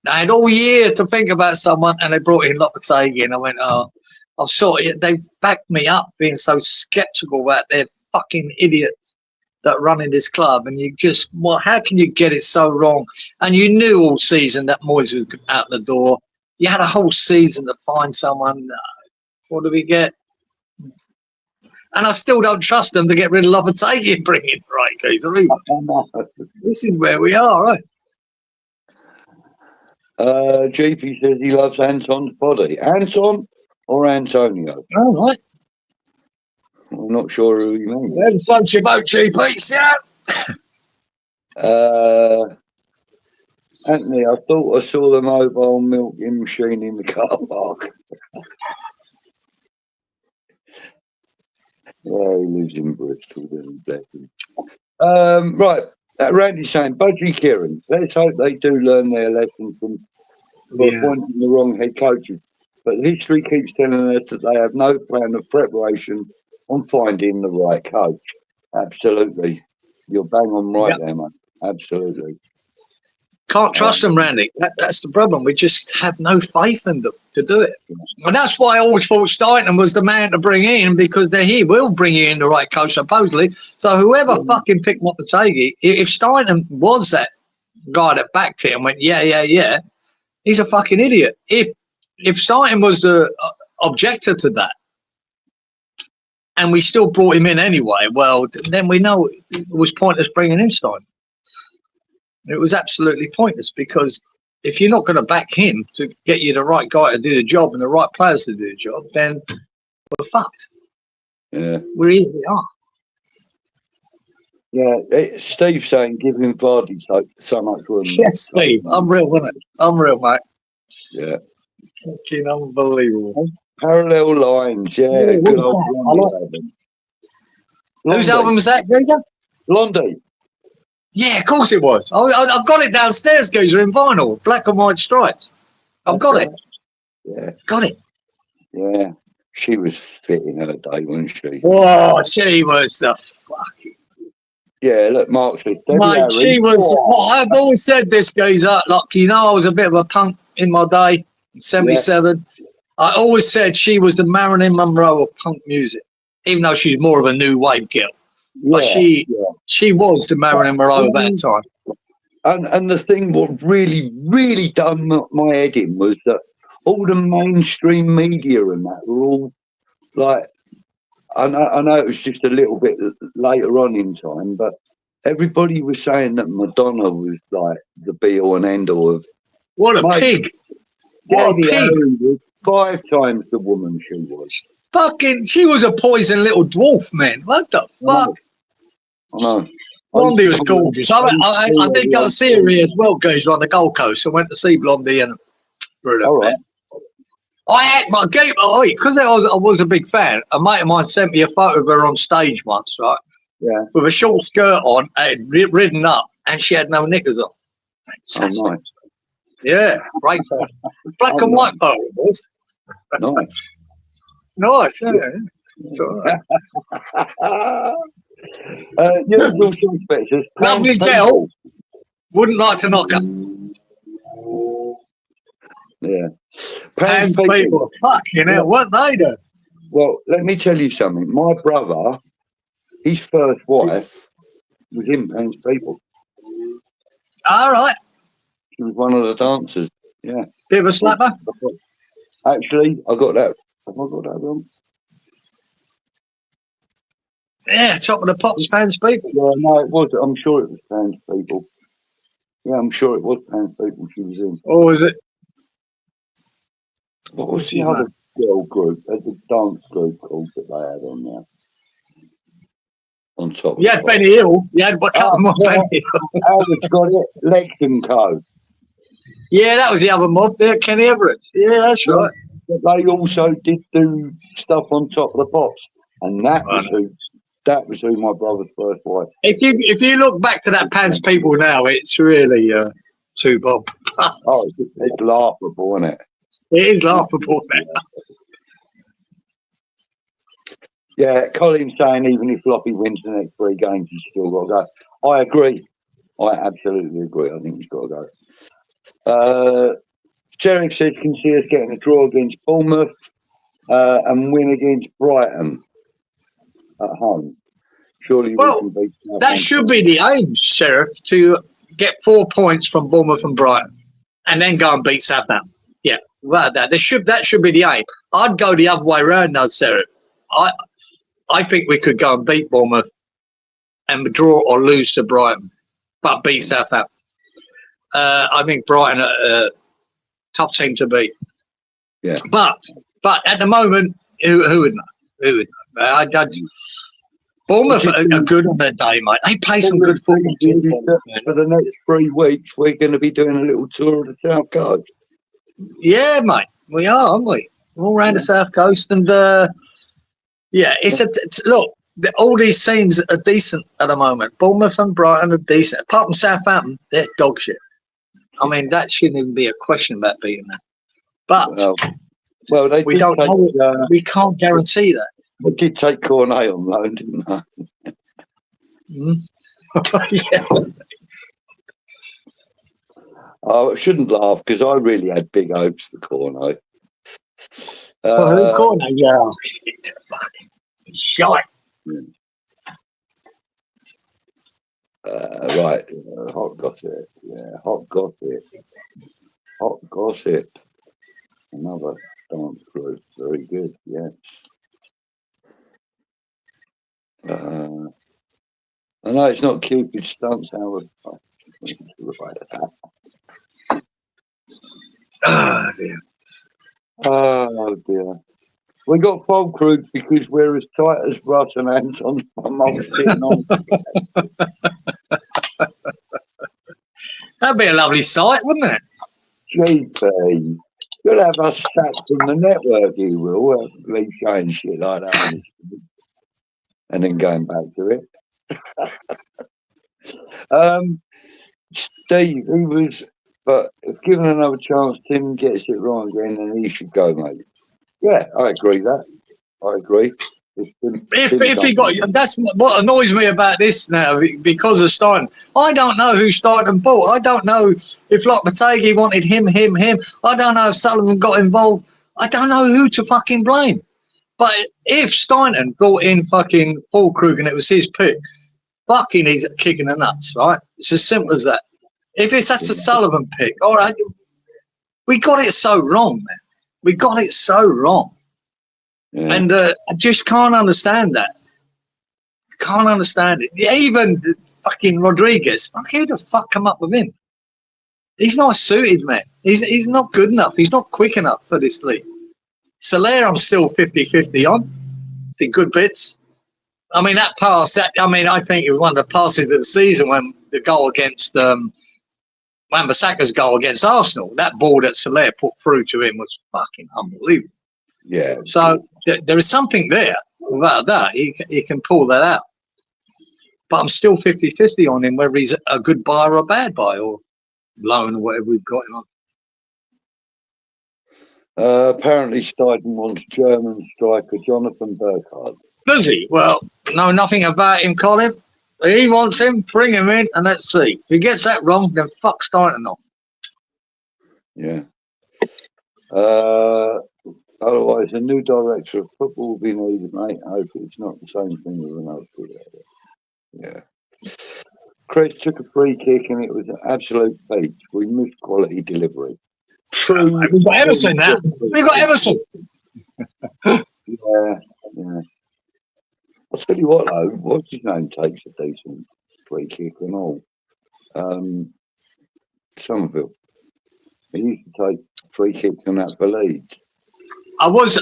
I had all year to think about someone, and they brought in Lopetegui, and I went, I'm sorry. They backed me up being so sceptical about their fucking idiots that run in this club, and you just, how can you get it so wrong? And you knew all season that Moyes was out the door. You had a whole season to find someone. What do we get? And I still don't trust them to get rid of Lopetegui and bring in right guys. I mean, this is where we are, right? GP says he loves Anton's body. Anton or Antonio? Oh, right. I'm not sure who you mean. Where the floats your boat, GP, Anthony, I thought I saw the mobile milking machine in the car park. Well, he lives in Bristol, then bless him. Right, Randy's saying, Budgie Cieran, let's hope they do learn their lesson from appointing the wrong head coaches. But history keeps telling us that they have no plan of preparation on finding the right coach. Absolutely. You're bang on right there, mate. Absolutely. Can't trust them, Randy. That's the problem. We just have no faith in them to do it. And that's why I always thought Steinem was the man to bring in, because he will bring you in the right coach, supposedly. So whoever fucking picked Lopetegui, if Steinem was that guy that backed it and went, yeah, he's a fucking idiot. If Steinem was the objector to that, and we still brought him in anyway, well, then we know it was pointless bringing in Steinem. It was absolutely pointless, because if you're not going to back him to get you the right guy to do the job and the right players to do the job, then we're fucked. Yeah. We really are. Yeah, Steve's saying give him Vardy so much room. Yes, Steve. Unreal, wasn't it? Unreal, mate. Yeah. Fucking unbelievable. Parallel lines, yeah. Good old Blondie. Whose album was that, Geezer? Blondie. Yeah, of course it was. I've got it downstairs, Geezer, in vinyl, black and white stripes. I've got it. Yeah. Got it. Yeah. She was fit in her day, wasn't she? Oh, she was the fucking... Yeah, look, Mark said, mate, she was... I've always said this, Geezer. Like, you know, I was a bit of a punk in my day, in 77. Yeah. I always said she was the Marilyn Monroe of punk music, even though she's more of a new wave girl. But she was the Marilyn Monroe of that time. And the thing what really, really done my head in was that all the mainstream media and that were all like, I know it was just a little bit later on in time, but everybody was saying that Madonna was like the be all and end all of. What a pig! What a pig! 5 times the woman she was. Fucking, she was a poison little dwarf, man. What the fuck? I know. Blondie was gorgeous. I did go to see her here as well, guys, on the Gold Coast. I went to see Blondie and right. I had my game, because I was a big fan. A mate of mine sent me a photo of her on stage once, right? Yeah. With a short skirt on, had ridden up, and she had no knickers on. Oh, nice. Yeah, great photo. Black and white photo, it was. Nice. Nice, yeah. It's all right. Usual suspects. Lovely girl. Wouldn't like to knock her. Yeah. Pans people. Fucking hell, what they do? Well, let me tell you something. My brother, his first wife was in Pans People. All right. She was one of the dancers. Yeah. Bit of a slapper? Actually, I got that. Have I got that wrong? Yeah, Top of the Pops, Pans People. Yeah, no, it was. I'm sure it was Pans People. Yeah, I'm sure it was Pans People she was in. Or was it? What was the other girl group, the dance group called that they had on there? On top of You had Benny Hill. You had what couple more Benny Hill. Howard's got it. Legs and Co. Yeah, that was the other mob there, Kenny Everett. Yeah, that's right. But they also did do stuff on Top of the Pops, and that was who my brother's first wife. If you look back to that Pans People now, it's really too Bob. Oh, it's laughable, isn't it? It is laughable now. Yeah, Colin's saying even if Floppy wins the next 3 games, he's still got to go. I agree. I absolutely agree. I think he's got to go. Jerry says can see us getting a draw against Bournemouth and win against Brighton at home. Surely we can beat that should be the aim, Sheriff, to get 4 points from Bournemouth and Brighton and then go and beat Southampton. Yeah, that should be the aim. I'd go the other way around now, Sheriff. I think we could go and beat Bournemouth and draw or lose to Brighton, but beat Southampton. I think Brighton are a tough team to beat. Yeah. But at the moment, who would know? Who would know? Bournemouth are good on their day, mate. They play some good football. For the next 3 weeks, we're going to be doing a little tour of the South Coast. Yeah, mate. We are, aren't we? We're all around the South Coast. And, look, all these teams are decent at the moment. Bournemouth and Brighton are decent. Apart from Southampton, they're dog shit. I mean, that shouldn't even be a question about beating them. But we don't know. We can't guarantee that. They did take Cornet on loan, didn't they? Yeah. I shouldn't laugh because I really had big hopes for Cornet. Cornet, yeah. Shite. Right, hot gossip. Yeah, hot gossip. Hot gossip. Another dance group. Very good. Yes. I know it's not Cupid stunts, Howard. Oh dear. Oh dear. We got folk groups because we're as tight as Russ and Anton's mum sitting on. That'd be a lovely sight, wouldn't it? GP. You'll have us sacked from the network, you will. Leave showing shit like that. And then going back to it. Steve, he was, but if given another chance, Tim gets it wrong again, then he should go, mate. Yeah, I agree that. I agree. If he got, that's what annoys me about this now because of Stein. I don't know who Stein bought. I don't know if Lopetegui wanted him. I don't know if Sullivan got involved. I don't know who to fucking blame. But if Stein brought in fucking Fulkrug and it was his pick, fucking he's kicking the nuts, right? It's as simple as that. If that's the Sullivan pick, all right, we got it so wrong, man. We got it so wrong. Yeah. And I just can't understand that. Can't understand it. Even fucking Rodriguez, who the fuck come up with him? He's not suited, man. He's not good enough. He's not quick enough for this league. Soler, I'm still 50-50 on. See good bits. I mean, that pass, I think it was one of the passes of the season when the goal against Wan-Bissaka's goal against Arsenal, that ball that Soler put through to him was fucking unbelievable. Yeah. So there is something there about that. He can pull that out. But I'm still 50-50 on him, whether he's a good buy or a bad buy or loan or whatever we've got him on. Apparently, Steiden wants German striker Jonathan Burkhardt. Does he? Well, know nothing about him, Colin. He wants him, bring him in, and let's see. If he gets that wrong, then fuck starting off. Yeah. Otherwise, a new director of football will be needed, mate. I hope it's not the same thing with another player. Yeah. Chris took a free kick and it was an absolute peach. We missed quality delivery. True. We've got Everson now. We've got Everson. Yeah. I'll tell you what, though. What's his name takes a decent free kick and all. Somerville. He used to take free kicks and that for Leeds. I was,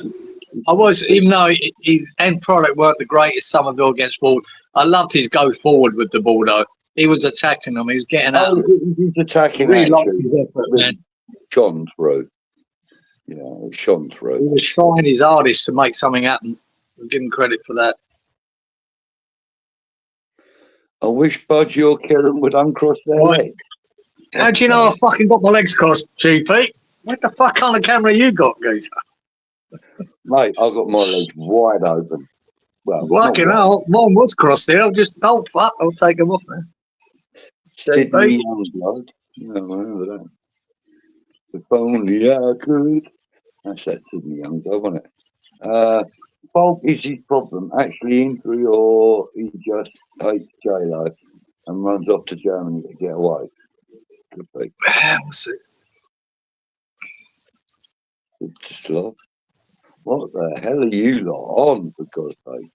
even though his end product weren't the greatest, Somerville against Ward, I loved his go forward with the ball, though. He was attacking them. He was getting out. He was attacking, really actually. liked his effort, man. Shone through. Yeah, it shone through. He was trying his hardest to make something happen. I'll give him credit for that. I wish Budgie or Cieran would uncross their legs. How do you know I fucking got my legs crossed, GP? What the fuck kind of camera you got, geezer? Mate, I've got my legs wide open. Well, fucking hell, mine was crossed there. I'll take them off there. Sydney Youngblood. You know, I remember that. If only I could. That's that Sydney Youngblood, wasn't it? Bulk is his problem. Actually injury, or he just hates J-Lo and runs off to Germany to get away. Could be. We'll see. Just love. What the hell are you lot on, for God's sake?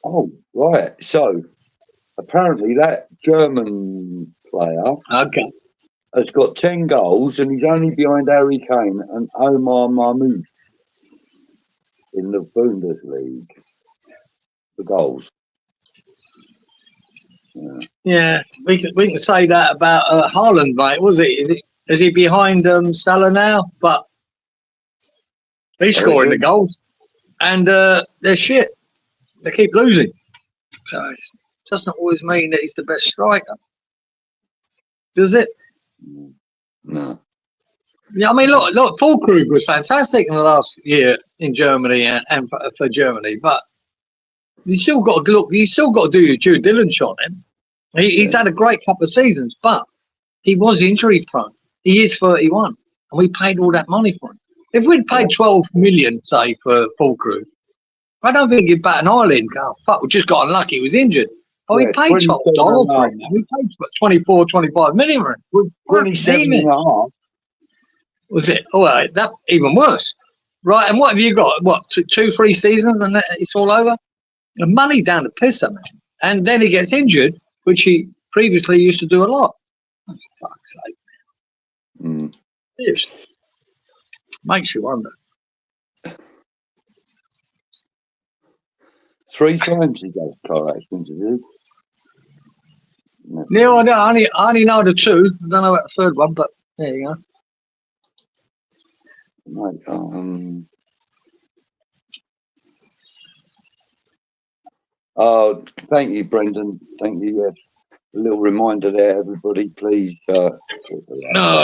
Oh, right. So, apparently that German player has got 10 goals and he's only behind Harry Kane and Omar Mahmoud in the Bundesliga for goals. Yeah, we can say that about Haaland, mate. Is he behind Salah now? But he's scoring the goals, and they're shit. They keep losing, so it doesn't always mean that he's the best striker, does it? No. Yeah, I mean, look, Füllkrug was fantastic in the last year in Germany and for Germany, but you still got to look. You still got to do your due diligence on him. He's had a great couple of seasons, but he was injury prone. He is 31, and we paid all that money for him. If we'd paid 12 million, say, for Füllkrug, I don't think he'd bat an eyelid. Oh, fuck, we just got unlucky. He was injured. Oh, we paid top dollar for him. We paid 24, 25 million for him. 27 and a half. Was it? Oh, well, that even worse. Right, and what have you got? What, 2-3 seasons, and it's all over? The money down the pisser, man. And then he gets injured, which he previously used to do a lot. Oh, for fuck's sake. Yes. Makes you wonder. 3 times he does car accidents, is it? Yeah, I only know the 2. I don't know about the 3rd one, but there you go. Right, oh, thank you, Brendan. Thank you. Yes. A little reminder there, everybody, please. Oh,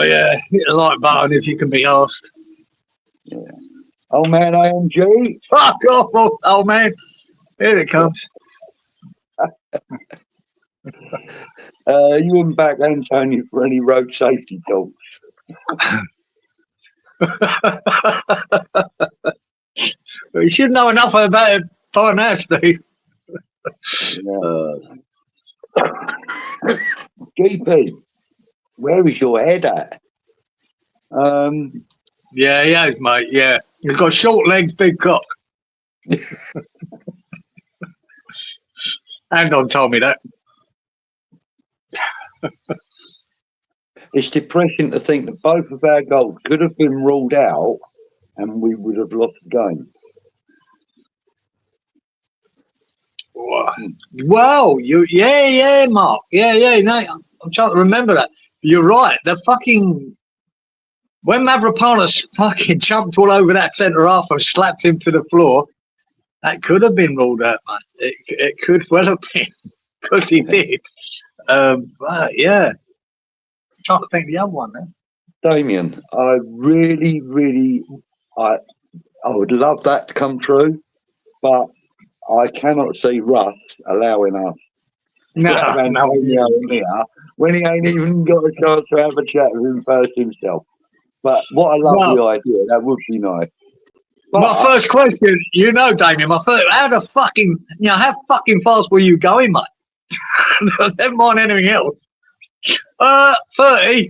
yeah. Hit the like button if you can be asked. Yeah. Oh, man, IMG. Fuck off, oh, man. Here it comes. You wouldn't back Antonio for any road safety talks. You should know enough about it by now, Steve. GP, where is your head at? Yeah, he has, mate. Yeah, he's got short legs, big cock. Andon told me that. It's depressing to think that both of our goals could have been ruled out and we would have lost the game. Wow, yeah, Mark. Yeah, no, I'm trying to remember that. You're right. The fucking... When Mavropanos fucking jumped all over that centre half and slapped him to the floor, that could have been ruled out, mate. It could well have been, because he did. But yeah. I'm trying to think of the other one then. Damien, I really, I would love that to come true, but I cannot see Russ allowing us No, to have no. Antonio in here when he ain't even got a chance to have a chat with him first himself. But what a lovely idea. That would be nice. My But first question, Damien, how the fucking, how fucking fast were you going, mate? Never mind anything else. 30.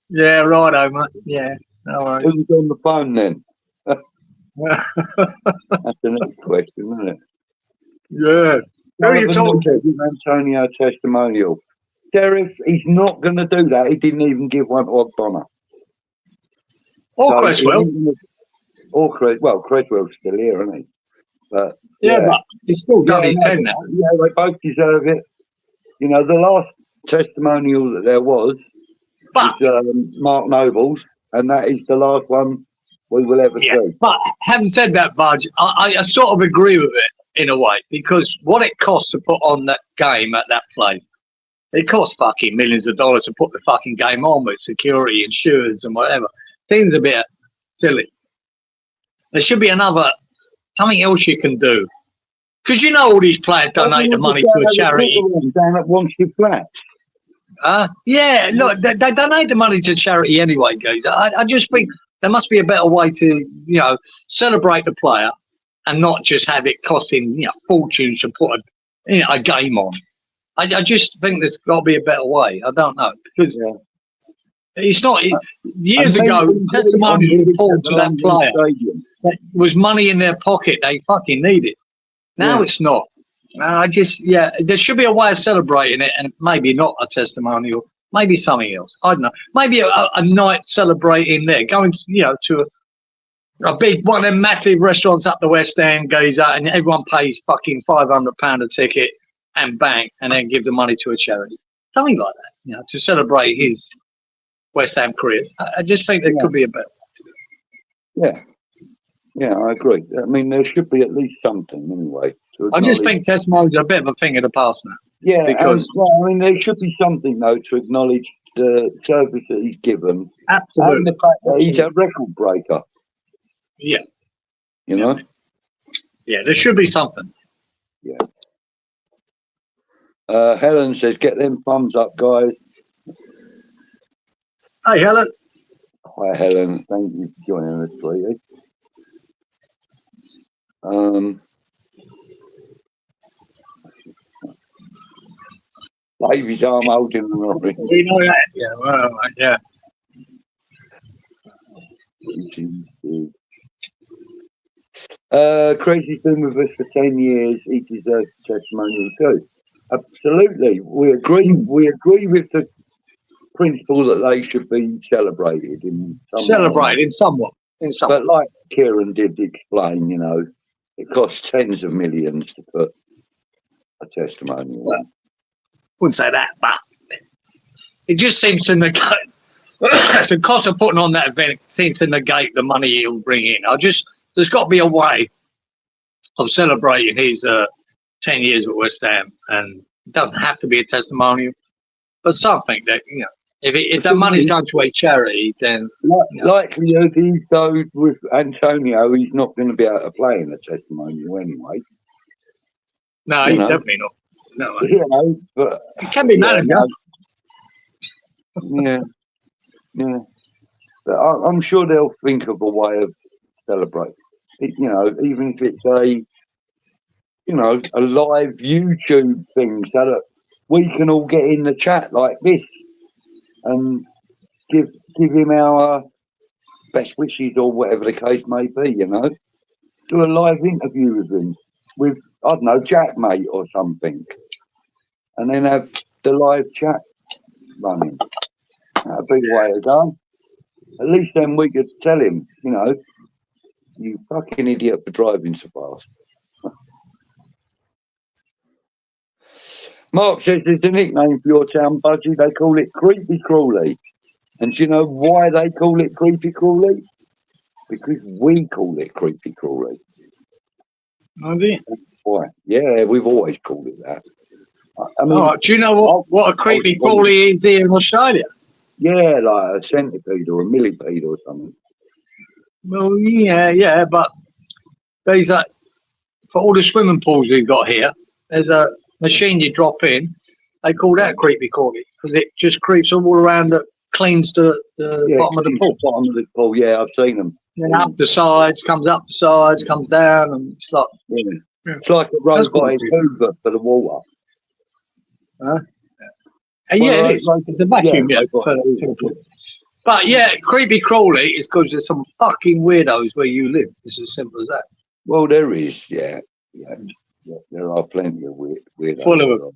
Yeah, righto, mate. Yeah, no worries. who's on the phone then? That's the next question, isn't it? Yeah. Who are you talking to? Give Antonio a testimonial. Sheriff, he's not going to do that. He didn't even give one to O'Connor. Or Cresswell. Well, Creswell's still here, isn't he? But yeah, but he's still done his pen now. Yeah, they both deserve it. You know, the last testimonial that there was Mark Noble's, and that is the last one we will ever see. But having said that, Budge, I sort of agree with it in a way, because what it costs to put on that game at that place, it costs fucking millions of dollars to put the fucking game on with security, insurance, and whatever. Seems a bit silly. There should be something else you can do. Because all these players donate the money to a charity. Down at Wanstead Flats. Yeah, look, they donate the money to charity anyway, guys. I just think there must be a better way to, celebrate the player and not just have it costing, fortunes to put a game on. I just think there's got to be a better way. I don't know, because it's not. Years ago, testimonials were pulled to that player. That was money in their pocket. They fucking need it. Now it's not. There should be a way of celebrating it, and maybe not a testimonial, maybe something else. I don't know. Maybe a night celebrating there, going, to a big one of them massive restaurants up the West End, goes out, and everyone pays fucking £500 a ticket and bang, and then give the money to a charity. Something like that, to celebrate his West Ham career. I just think there could be a better. Yeah, I agree. I mean, there should be at least something anyway. I just think testimonials are a bit of a thing of the past now. Yeah, because there should be something though to acknowledge the service that he's given. Absolutely. And the fact that he's a record breaker. Yeah. You know? Yeah, there should be something. Yeah. Helen says, get them thumbs up, guys. Hey, Helen. Hi, Helen. Thank you for joining us, sweetie. Davy's arm holding the lorry. We know that. Yeah, well, yeah. Crazy's been with us for 10 years. He deserves a testimonial too. Absolutely. We agree. We agree with the principle that they should be celebrated in some way. But like Cieran did explain, it costs tens of millions to put a testimonial. Well, wouldn't say that, but it just seems to negate the cost of putting on that event seems to negate the money he'll bring in. There's got to be a way of celebrating his 10 years at West Ham, and it doesn't have to be a testimonial, but something that if that money's going to a charity, then likely if he goes with Antonio, he's not going to be able to play in a testimonial anyway. No, he's definitely not. No, but he can be manager. Yeah. But I'm sure they'll think of a way of celebrating. Even if it's a live YouTube thing, so that we can all get in the chat like this and give him our best wishes or whatever the case may be. Do a live interview with him with Jack Mate or something, and then have the live chat running. That'd be the way to go. At least then we could tell him, you fucking idiot for driving so fast. Mark says there's a nickname for your town, Budgie. They call it Creepy Crawley. And do you know why they call it Creepy Crawley? Because we call it Creepy Crawley. Oh, dear. Why? Yeah, we've always called it that. I mean, do you know what a creepy crawly is here in Australia? Yeah, like a centipede or a millipede or something. Well, yeah, but There's a for all the swimming pools we've got here. There's a machine you drop in. They call that creepy crawly because it just creeps all around, cleans the bottom of the pool. Bottom of the pool. Yeah, I've seen them. Then up the sides, comes up the sides, comes down, and it's like it's like a robotic Hoover for the water. Yeah, it is. It's a vacuum, But yeah, creepy crawly is because there's some fucking weirdos where you live. It's as simple as that. Well, there is, yeah. There are plenty of weirdos. Full of them.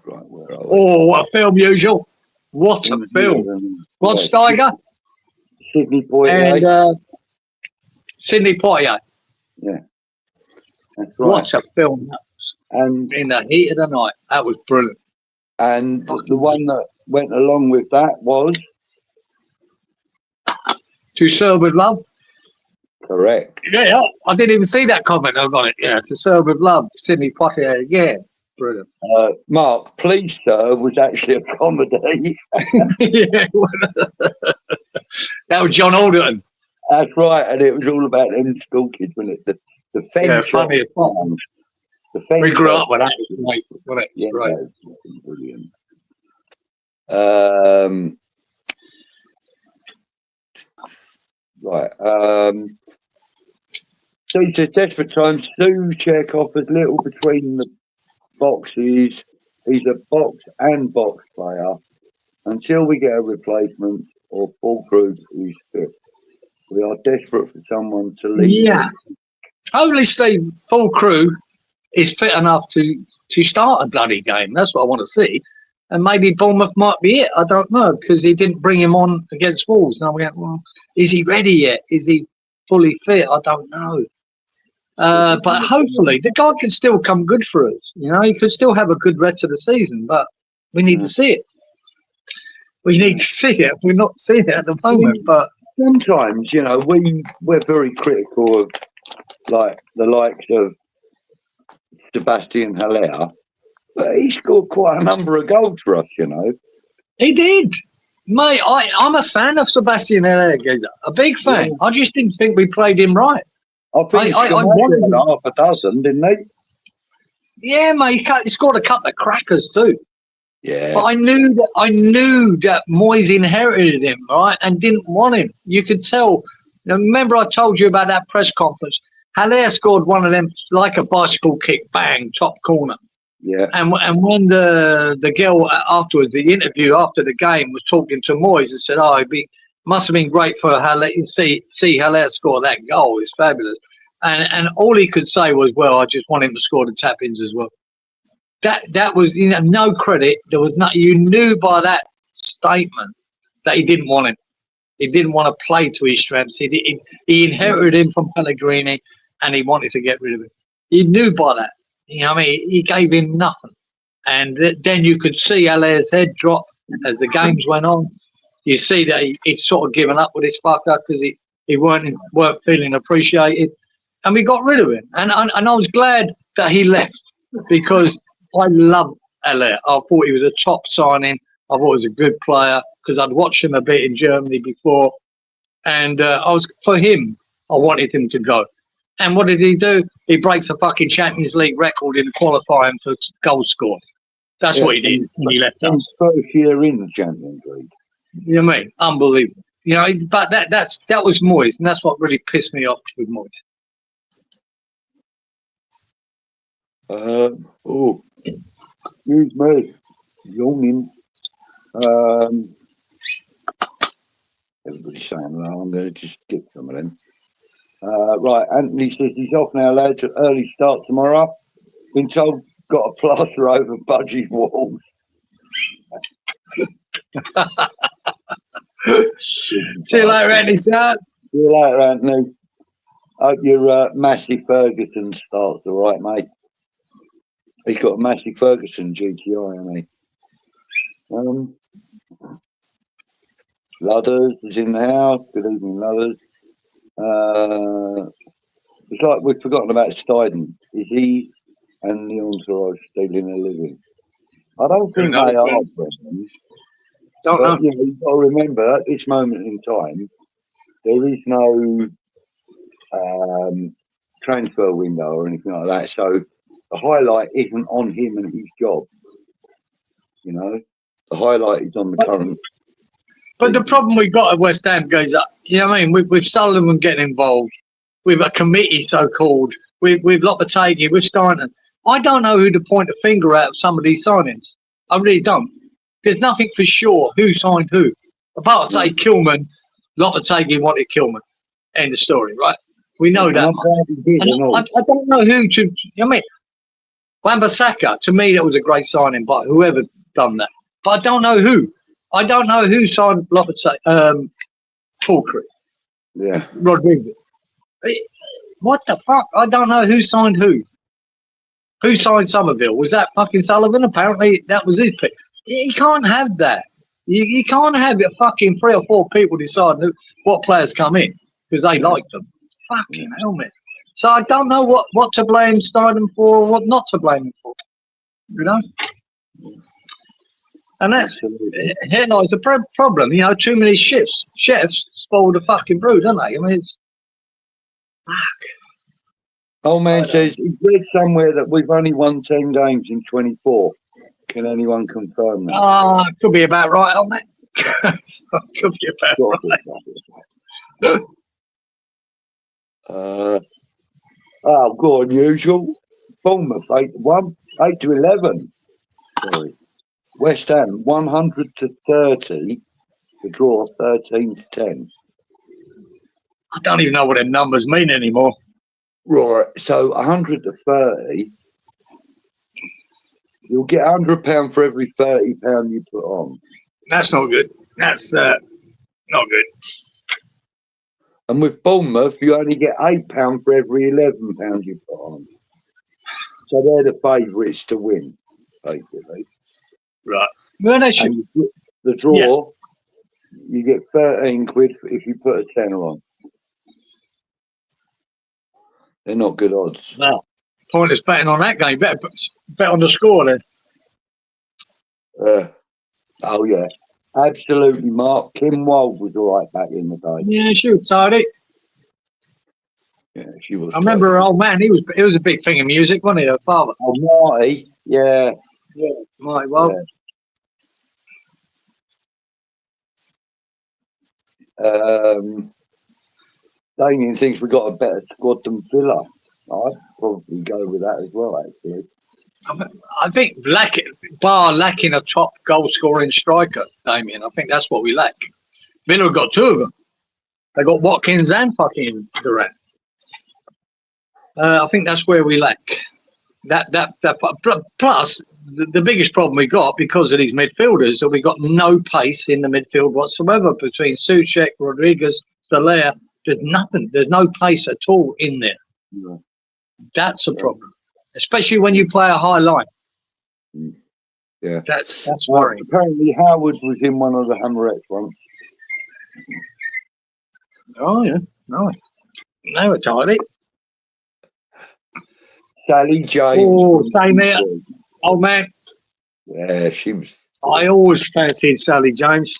Right, where are we? Oh, what a film, usual. What a film. Rod Steiger. Sidney Poitier. And Sidney Poitier. Yeah. That's right. What a film that was. And in the heat of the night. That was brilliant. And the one that went along with that was? To Serve With Love. Correct. Yeah, I didn't even see that comment. I got it. Yeah, To Serve With Love. Sidney Poitier. Yeah. Brilliant. Mark, Please Sir was actually a comedy. Yeah, that was John Alderton. That's right, and it was all about them school kids, wasn't it? The fence. Yeah, funny as fuck. We grew up with that, mate, wasn't it? Yeah, right. That was brilliant. So he says, desperate times, Sue Chekhov is little between the boxes. He's a box and box player. Until we get a replacement or full crew who's fit, we are desperate for someone to lead. Yeah. Only Steve, full crew, is fit enough to start a bloody game. That's what I want to see. And maybe Bournemouth might be it. I don't know, because he didn't bring him on against Wolves. Now we went, well, is he ready yet? Is he fully fit? I don't know. But hopefully the guy can still come good for us. You know, he could still have a good rest of the season, but we need to see it. We need to see it. We're not seeing it at the moment, but sometimes, you know, we're very critical of like the likes of Sebastian Haller, but he scored quite a number of goals for us, you know. He did. Mate, I'm a fan of Sebastian Haller, a big fan. I just didn't think we played him right. I think he scored half a dozen, didn't he? Yeah, mate, he scored a couple of crackers too. Yeah. But I knew that Moyes inherited him, right, and didn't want him. You could tell. Now, remember I told you about that press conference? Haller scored one of them like a bicycle kick, bang, top corner. Yeah. And when the girl afterwards, the interview after the game, was talking to Moyes and said, "Oh, must have been great for Haller to see Haller score that goal. It's fabulous." And all he could say was, "Well, I just want him to score the tap-ins as well." That was, you know, no credit. There was not. You knew by that statement that he didn't want him. He didn't want to play to his strengths. He inherited him from Pellegrini, and he wanted to get rid of him. You knew by that. You know, I mean, he gave him nothing, and then you could see Haller's head drop as the games went on. You see that he'd sort of given up with his fucker because he weren't feeling appreciated, and we got rid of him. And I was glad that he left because I love Haller. I thought he was a top signing. I thought he was a good player because I'd watched him a bit in Germany before, and for him, I wanted him to go. And what did he do? He breaks a fucking Champions League record in qualifying for goal scoring. That's what he did when he left us. His first year in the Champions League. You know what I mean? Unbelievable. You know, but that was Moyes, and that's what really pissed me off with Moyes. Excuse me. Yawning. Everybody's saying, well, I'm going to just skip some of them. Right, Anthony says he's off now, lads. Early start tomorrow. Been told got a plaster over Budgie's walls. See you later, Anthony. See you later, Anthony. Hope your Massey Ferguson starts all right, mate. He's got a Massey Ferguson GTI, hasn't he? Ludders is in the house. Good evening, Ludders. It's like we've forgotten about Steiden. Is he and the entourage stealing a living? I don't think they are, Brendan. Don't But know. you know, you've got to remember at this moment in time, there is no transfer window or anything like that. So the highlight isn't on him and his job. You know, the highlight is on the current. But the problem we got at West Ham goes up. You know what I mean? With Sullivan getting involved, with a committee so-called, with Lopetegui, with Steiner. I don't know who to point a finger at of some of these signings. I really don't. There's nothing for sure who signed who. Apart from say Kilman, Lopetegui wanted Kilman. End of story, right? We know that. I don't know who to. I mean, Wan-Bissaka, to me, that was a great signing by whoever done that. But I don't know who. I don't know who signed Lopetegui, Fulcrum. Yeah. Rodriguez. What the fuck? I don't know who signed who. Who signed Somerville? Was that fucking Sullivan? Apparently, that was his pick. You can't have that. You can't have it fucking 3 or 4 people deciding what players come in because they like them. Fucking hell, man. So I don't know what to blame Steinem for or what not to blame him for. You know? And that's here lies the problem. You know, too many chefs spoil the fucking brew, don't they? I mean, it's fuck. Old man says he read somewhere that we've only won 10 games in 24. Can anyone confirm that? Ah, could be about right, old man. Could be about right. Go on, usual. Bournemouth 8-1, 8-11. Sorry. West Ham 100-30. The draw 13-10. I don't even know what them numbers mean anymore. Right, so 100-30. You'll get £100 for every £30 you put on. That's not good. That's not good. And with Bournemouth, you only get £8 for every £11 you put on. So they're the favourites to win, basically. Right. Well, they should. And the draw, you get 13 quid if you put a tenner on. They're not good odds. No. Pointless betting on that game. Better bet on the score then. Oh, yeah. Absolutely, Mark. Kim Wilde was all right back in the day. Yeah, she was tidy. Yeah, she was. I remember her old man. He was a big thing in music, wasn't he? Her father. Oh, Marty. Yeah. Yeah, Marty Wilde. Yeah. Damien thinks we got a better squad than Villa. I'd probably go with that as well, actually. I think lacking a top goal scoring striker, Damien. I think that's what we lack. Villa got 2 of them. They got Watkins and fucking Durant. I think that's where we lack. That plus the biggest problem we got because of these midfielders that we got no pace in the midfield whatsoever between Souček, Rodriguez, Soler. There's nothing. There's no pace at all in there. Yeah. That's a problem, especially when you play a high line. Yeah, that's worrying. Apparently, Howard was in one of the Hammerettes once. Oh yeah, no, they were tidy. Sally James. Oh, same here, old man. Yeah, she was. I always fancied Sally James.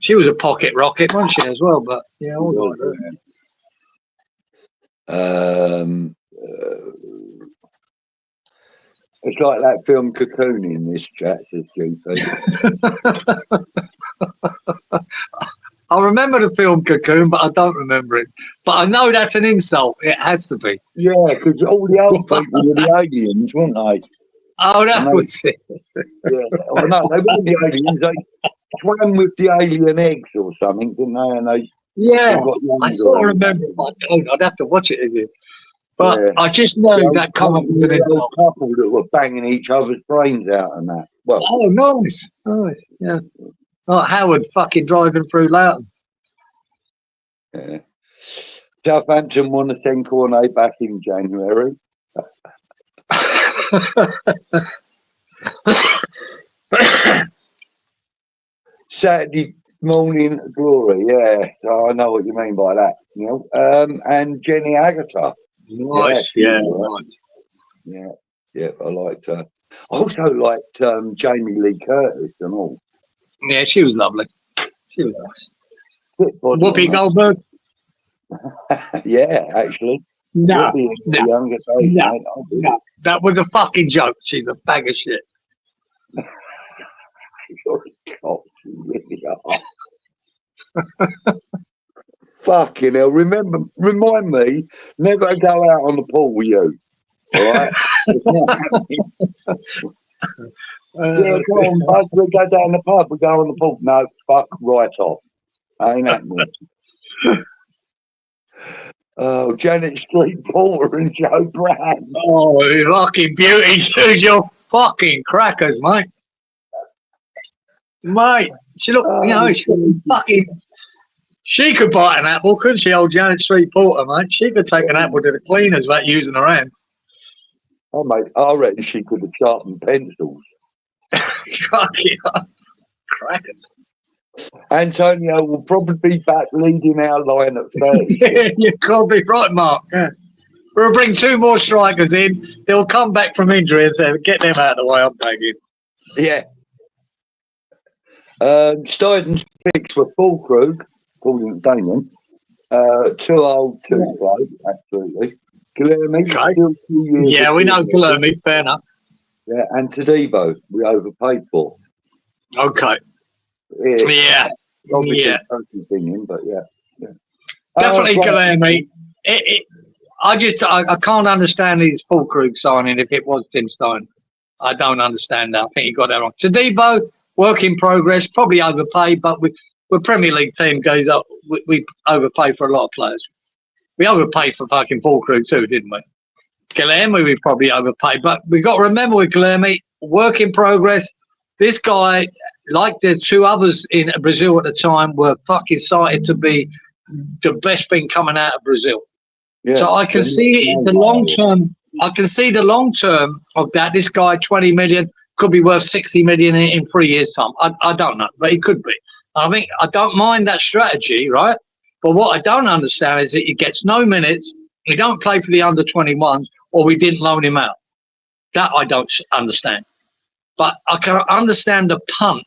She was a pocket rocket, wasn't she, as well? But yeah, I was like that. It's like that film Cocoon in this chat, says GP. I remember the film Cocoon, but I don't remember it. But I know that's an insult. It has to be. Yeah, because all the old people were the aliens, weren't they? Oh, that was it. Yeah, well, no, they weren't the aliens. They swam with the alien eggs or something, didn't they? And they I sort of remember it. I'd have to watch it again. But I just know that comment was an insult. Couple that were banging each other's brains out and that. Well, oh, nice. Yeah. Like Howard fucking driving through Loughton. Yeah. Southampton won the 10 Cornet back in January. Saturday morning glory, yeah. So I know what you mean by that. You know, and Jenny Agatha. Nice, yeah. I liked her. I also liked Jamie Lee Curtis and all. Yeah, she was lovely. She was nice. Fit body Whoopi on Goldberg? that. Yeah, actually. No, Whoopi in no, the younger days, no, mate. I did. no. That was a fucking joke. She's a bag of shit. You're a cock, you really are. Fucking hell. Remind me, never go out on the pool with you. All right? It's not happening. Yeah, go on, bud. We go down the pub. We go on the pool. No, fuck right off. Ain't happening. Oh, Janet Street Porter and Joe Brand. Oh, you fucking beauty, dude. You're fucking crackers, mate. Mate, she looked, you know, she looked fucking. She could bite an apple, couldn't she, old Janet Street Porter, mate? She could take an apple to the cleaners without using her hand. Oh, mate, I reckon she could have sharpened pencils. Fucking crackers. Antonio will probably be back leading our line at 30. Yeah, you can't be right, Mark. Yeah. We'll bring 2 more strikers in. They'll come back from injury and say, get them out of the way, I'm taking. Yeah. Stuyden's picks were full Krug, according to Damon. 2 old, 2 slow, absolutely. Guilherme, Okay. still 2 years. Yeah, we know Guilherme, fair enough. Yeah, and Tadibo, we overpaid for. Okay. Yeah. Obviously, Yeah. personal opinion, but yeah. Definitely Guilherme. I can't understand his full Krug signing if it was Tim Stein. I don't understand that. I think he got that wrong. Tadibo, work in progress, probably overpaid, but we're Premier League team goes up. We overpaid for a lot of players. We overpaid for fucking full Krug too, didn't we? Guilherme, we probably overpaid, but we got to remember with Guilherme, work in progress. This guy, like the 2 others in Brazil at the time, were fucking cited to be the best thing coming out of Brazil. Yeah. So I can see the long term. I can see the long term of that. This guy, 20 million, could be worth 60 million in 3 years' time. I don't know, but he could be. I think I don't mind that strategy, right? But what I don't understand is that he gets no minutes. He don't play for the under 21s, or we didn't loan him out. That I don't understand. But I can understand the punt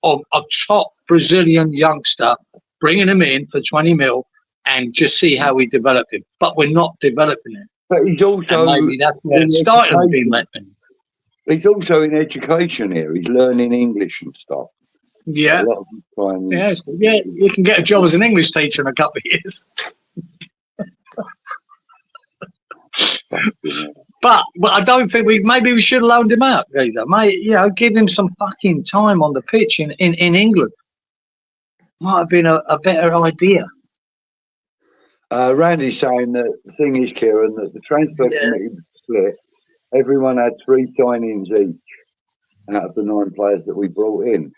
of a top Brazilian youngster, bringing him in for 20 mil and just see how we develop him. But we're not developing him. But he's also And maybe that's where it started being let in. He's also in education here. He's learning English and stuff. Yeah. A lot of time Yeah, you can get a job as an English teacher in a couple of years. But I don't think maybe we should have loaned him out, either. Mate, give him some fucking time on the pitch in England. Might have been a better idea. Randy's saying that the thing is, Kieran, that the transfer committee was split. Everyone had 3 signings each out of the 9 players that we brought in.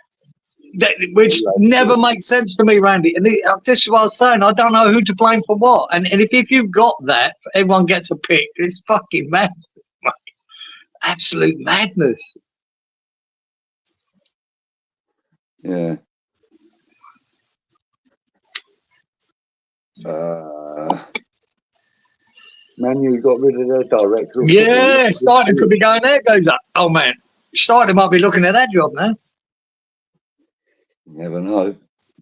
Which never makes sense to me, Randy. And this is what I was saying. I don't know who to blame for what. And if you've got that, everyone gets a pick. It's fucking madness. Absolute madness. Yeah. Manu got rid of their director. Yeah, Starter could be going there. Goes up. Oh man, Starter might be looking at that job now. Never know.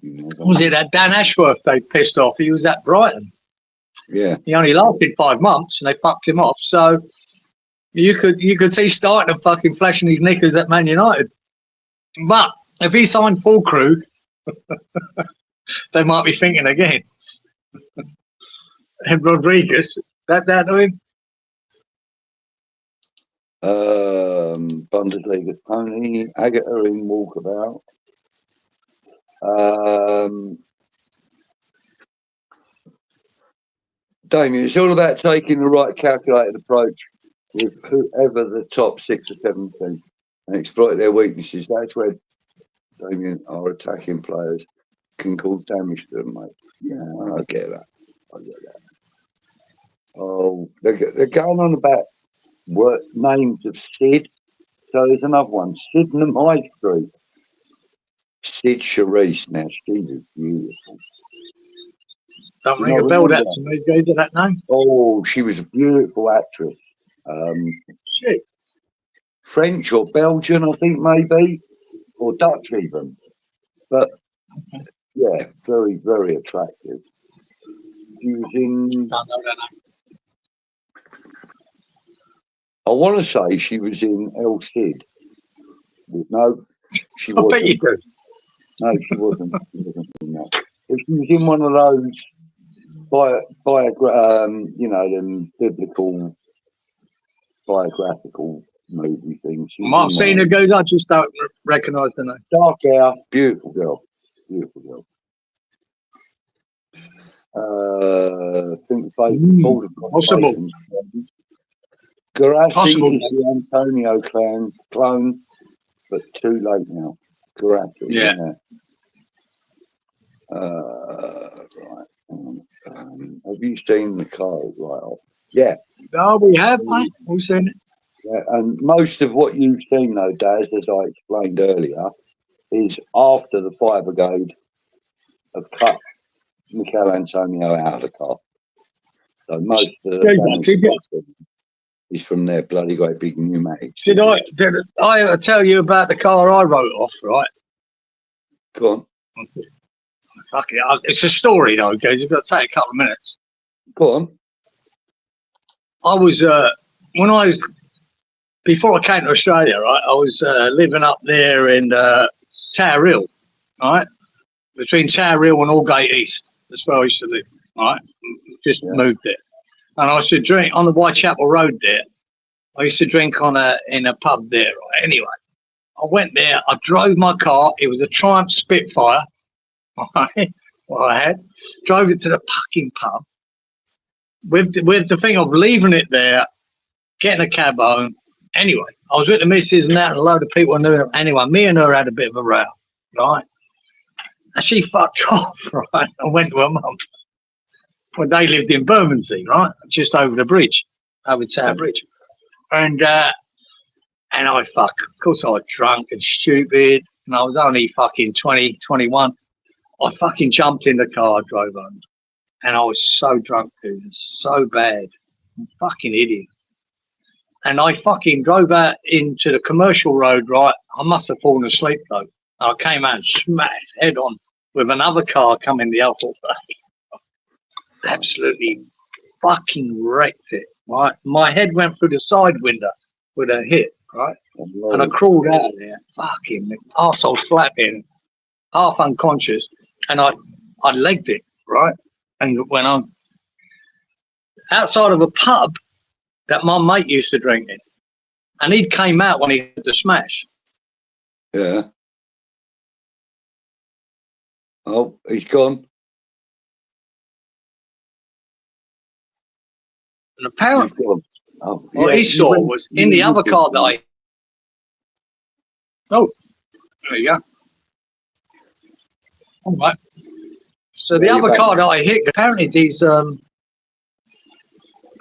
Was it that Dan Ashworth they pissed off? He was at Brighton. Yeah. He only lasted 5 months and they fucked him off. So you could see Starter fucking flashing his knickers at Man United. But if he signed full Krug, they might be thinking again. And Rodriguez, that to him. Bundesliga Tony, Agata in Walkabout. Damien, it's all about taking the right calculated approach with whoever the top 6 or 7 teams and exploit their weaknesses. That's where Damien, our attacking players, can cause damage to them, mate. Yeah, I get that. Oh, they're going on about names of Sid. So there's another one, Sid and the Maestro. Sid Charisse. Now, she is beautiful. Don't ring a bell that to me, goes to that name. Oh, she was a beautiful actress. French or Belgian, I think, maybe, or Dutch even. But yeah, very, very attractive. She was in. I want to say she was in El Cid. No, she I bet you wasn't. do. No, she wasn't. She wasn't in that. But she was in one of those you know, them biblical biographical movie things. She was I've in seen one her of them. go. I just don't recognise the name. Dark hair, beautiful girl, beautiful girl. I think the border Possible. conversations. Garassi Possible. is the Antonio clone, but too late now. Garassi, Yeah. yeah. Right. Have you seen the car right off? Yeah. Oh, we have, mate. We've seen it. Yeah, and most of what you've seen, though, Daz, as I explained earlier, is after the fire brigade have cut Michael Antonio out of the car. So most of the damage is from their bloody great big pneumatics. Did I tell you about the car I wrote off, right? Go on. Fuck it. It's a story, though, guys. It's got to take a couple of minutes. Go on. I was, before I came to Australia, right, I was living up there in Tower Hill, right? Between Tower Hill and Aldgate East. That's where I used to live, right? Just moved there. And I used to drink on the Whitechapel Road there. I used to drink in a pub there, right? Anyway, I went there. I drove my car. It was a Triumph Spitfire, right? What I had. Drove it to the fucking pub with the thing of leaving it there, getting a cab home. Anyway, I was with the missus and that, and a load of people knew it. Anyway, me and her had a bit of a row, right? And she fucked off, right? And went to her mum. Well, they lived in Bermondsey, right? Just over the bridge, over Tower Bridge. And I of course I was drunk and stupid, and I was only fucking 20, 21. I fucking jumped in the car, drove home. And I was so drunk, dude, so bad. I'm fucking idiot. And I fucking drove out into the commercial road, right? I must have fallen asleep, though. I came out and smashed head on with another car coming the other way. Absolutely fucking wrecked it, right? My head went through the side window with a hit, right? And I crawled out of there, fucking arsehole flapping, half unconscious, and I legged it, right? And went on outside of a pub that my mate used to drink in. And he came out when he had the smash. Yeah. Oh, he's gone. And apparently, what he saw was in the other car that I... Oh, there you go. All right. So the other car that I hit, apparently these...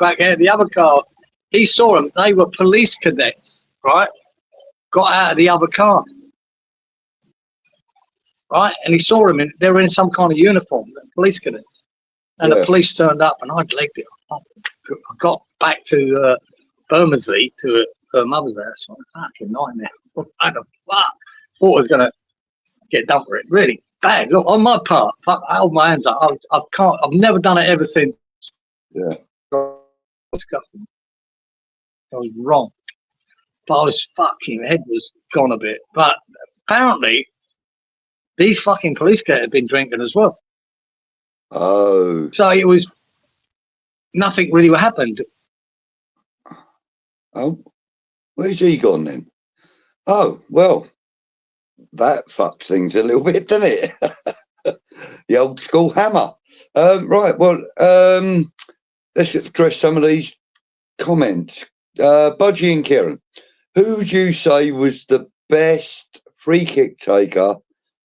back here, the other car, he saw them. They were police cadets, right? Got out of the other car. Right? And he saw them. They were in some kind of uniform, police cadets. And the police turned up and I'd legged it. I got back to Bermondsey to her mother's house. Fucking nightmare. What the fuck? Thought I was going to get done for it. Really bad. Look, on my part, fuck, I hold my hands up. I've never done it ever since. Yeah. Disgusting. I was wrong. But I was fucking, head was gone a bit. But apparently, these fucking police cadets had been drinking as well. Oh. So it was, nothing really happened. Oh, where's he gone then? Oh, well, that fucks things a little bit, doesn't it? The old school hammer. Right, well, let's address some of these comments. Budgie and Cieran, who would you say was the best free kick taker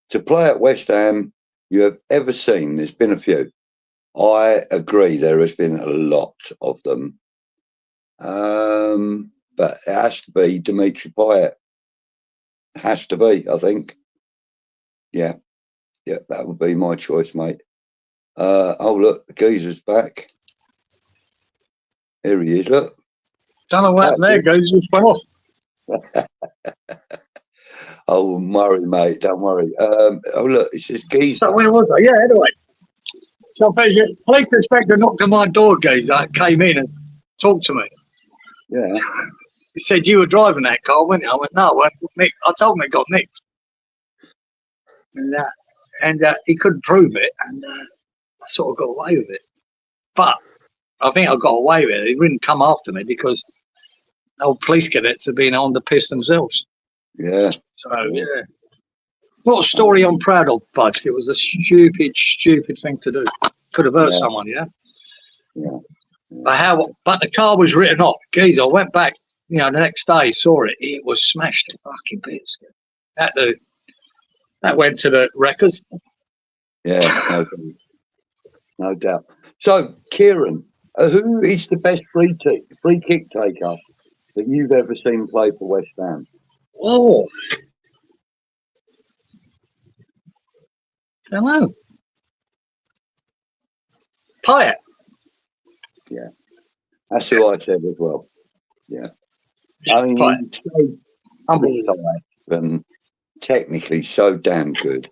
to play at West Ham you have ever seen? There's been a few. I agree, there has been a lot of them. But it has to be Dimitri Payet. Has to be, I think. Yeah, that would be my choice, mate. Oh, look, the geezer's back. Here he is, look. Don't know what there goes, just went off. Oh, worry, mate. Don't worry. Oh, look, it's just geezer. So when was I? Yeah, anyway. So police inspector knocked on my door, geezer, came in and talked to me. Yeah. He said, "You were driving that car, weren't you?" I went, "No, I told him it got nicked." And he couldn't prove it, and I sort of got away with it. But I think I got away with it. He didn't come after me because old police cadets have been on the piss themselves. Yeah. So, yeah. What a story I'm proud of, Budge. It was a stupid thing to do. Could have hurt someone, you know? Yeah. But the car was written off. Geez, I went back, you know, the next day, saw it. It was smashed to fucking bits. That went to the records. Yeah, no doubt. So, Cieran, who is the best free kick taker that you've ever seen play for West Ham? Oh. Hello. Pyatt. Yeah. That's who I said as well. Yeah. I mean, he's so unbelievable and technically so damn good.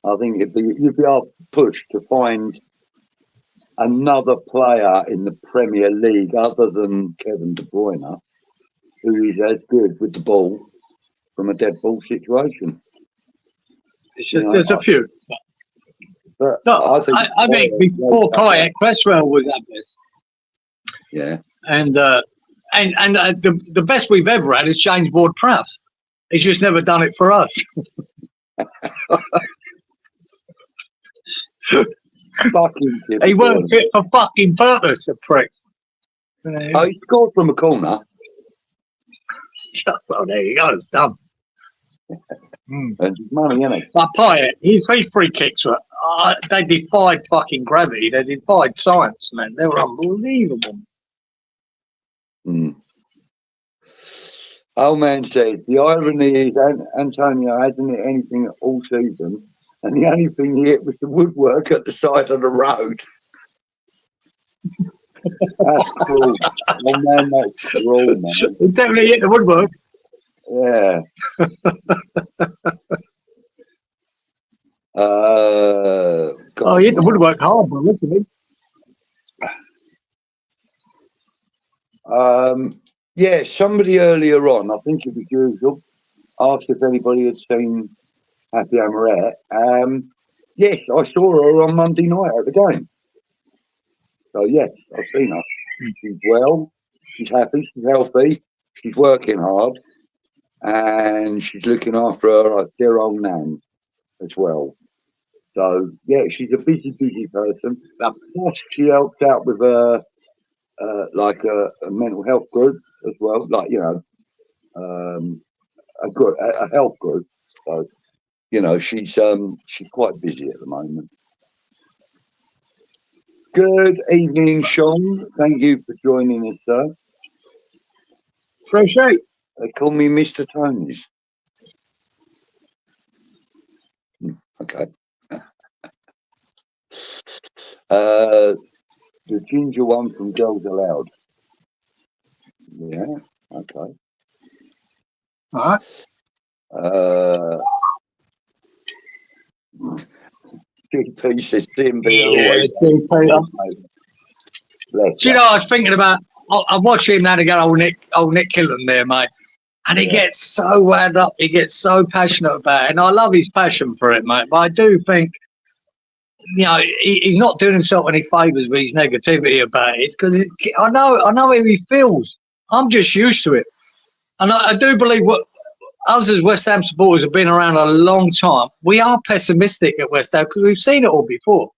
I think you'd be pushed to find another player in the Premier League other than Kevin De Bruyne who is as good with the ball from a dead ball situation. It's just, there's a few. But no, I think before Pyatt, Cresswell was at this. Yeah. And the best we've ever had is James Ward-Prowse. He's just never done it for us. He weren't fit for fucking purpose, the prick. Oh, he scored from a corner. Well, there you go. It's dumb. And money, innit? But Pyatt, his free kicks were, they defied fucking gravity. They defied science, man. They were unbelievable. Old man says, the irony is Antonio hasn't hit anything all season, and the only thing he hit was the woodwork at the side of the road. That's cruel. Oh, man, that's cruel, man. He definitely hit the woodwork. Yeah. He hit the woodwork hard, bro, wasn't he? Yeah, somebody earlier on, I think it was usual, asked if anybody had seen Happy Amoret. Yes, I saw her on Monday night at the game. So, yes, I've seen her. She's well, she's happy, she's healthy, she's working hard, and she's looking after her dear old nan as well. So, yeah, she's a busy person. Plus, she helps out with a mental health group as well, like, you know, a health group. So, you know, she's quite busy at the moment. Good evening, Sean. Thank you for joining us, sir. Appreciate. They call me Mr. Tony's. Okay. The ginger one from Girls Aloud. Yeah. Okay. All right. GP says CMB. Yeah, GP. Do you know, I was thinking about, I'm watching that again, old Nick Kilton there, mate. And he gets so wound up, he gets so passionate about it. And I love his passion for it, mate. But I do think, you know, he's not doing himself any favours with his negativity about it. It's because I know how he feels. I'm just used to it. And I do believe what us as West Ham supporters have been around a long time. We are pessimistic at West Ham because we've seen it all before.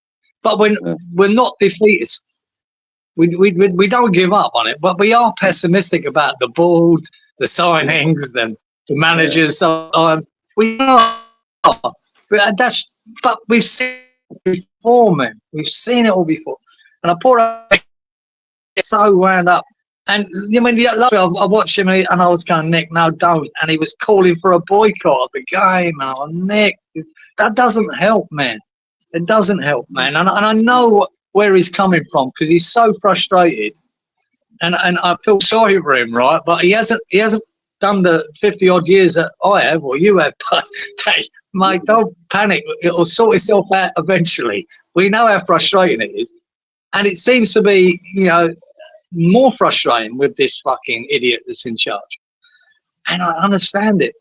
But we're not defeatists. We don't give up on it, but we are pessimistic about the board, the signings, the managers. Sometimes we are, but we've seen it before, man. We've seen it all before. And I get so wound up. And I mean, I watched him and I was going, Nick, no, don't. And he was calling for a boycott of the game. And I was, Nick, that doesn't help, man. It doesn't help, man. And I know where he's coming from because he's so frustrated. And I feel sorry for him, right? But he hasn't done the 50 odd years that I have or you have, but hey, mate, don't panic. It'll sort itself out eventually. We know how frustrating it is. And it seems to be, you know, more frustrating with this fucking idiot that's in charge. And I understand it.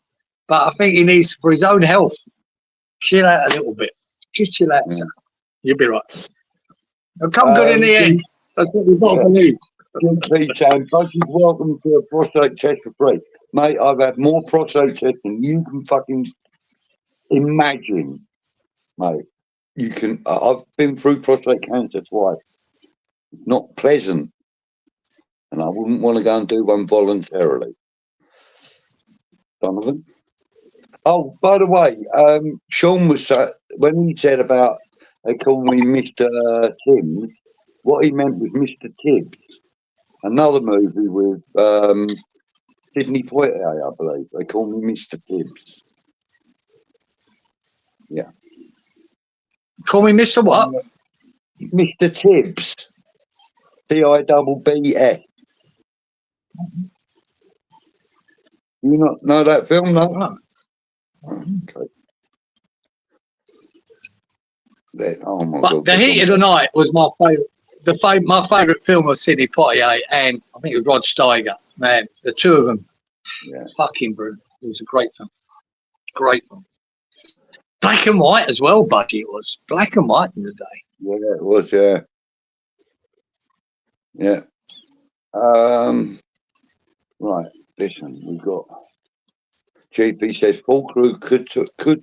But I think he needs, for his own health, chill out a little bit. Just chill out, son. You'll be right. It'll come good in the end. That's what we've got to believe. Budgie Cieran, Budgie's welcome to a prostate test for free. Mate, I've had more prostate tests than you can fucking imagine, mate. You can. I've been through prostate cancer twice. Not pleasant, and I wouldn't want to go and do one voluntarily. Donovan. Oh, by the way, Sean was when he said about they call me Mr. Tibbs. What he meant was Mr. Tibbs. Another movie with Sidney Poitier, I believe. They call me Mr. Tibbs. Yeah. Call me Mr. What? Mr. Tibbs. Tibbs. You not know that film, no? Oh. Okay. Oh my but God. The Heat of the Night was my favourite. My favourite film was Sidney Poitier and I think it was Rod Steiger. Man, the two of them, fucking brilliant. It was a great film. Great film. Black and white as well, Budgie. It was black and white in the day. Yeah, it was. Yeah. Yeah. Right. Listen, we've got. GP says full crew could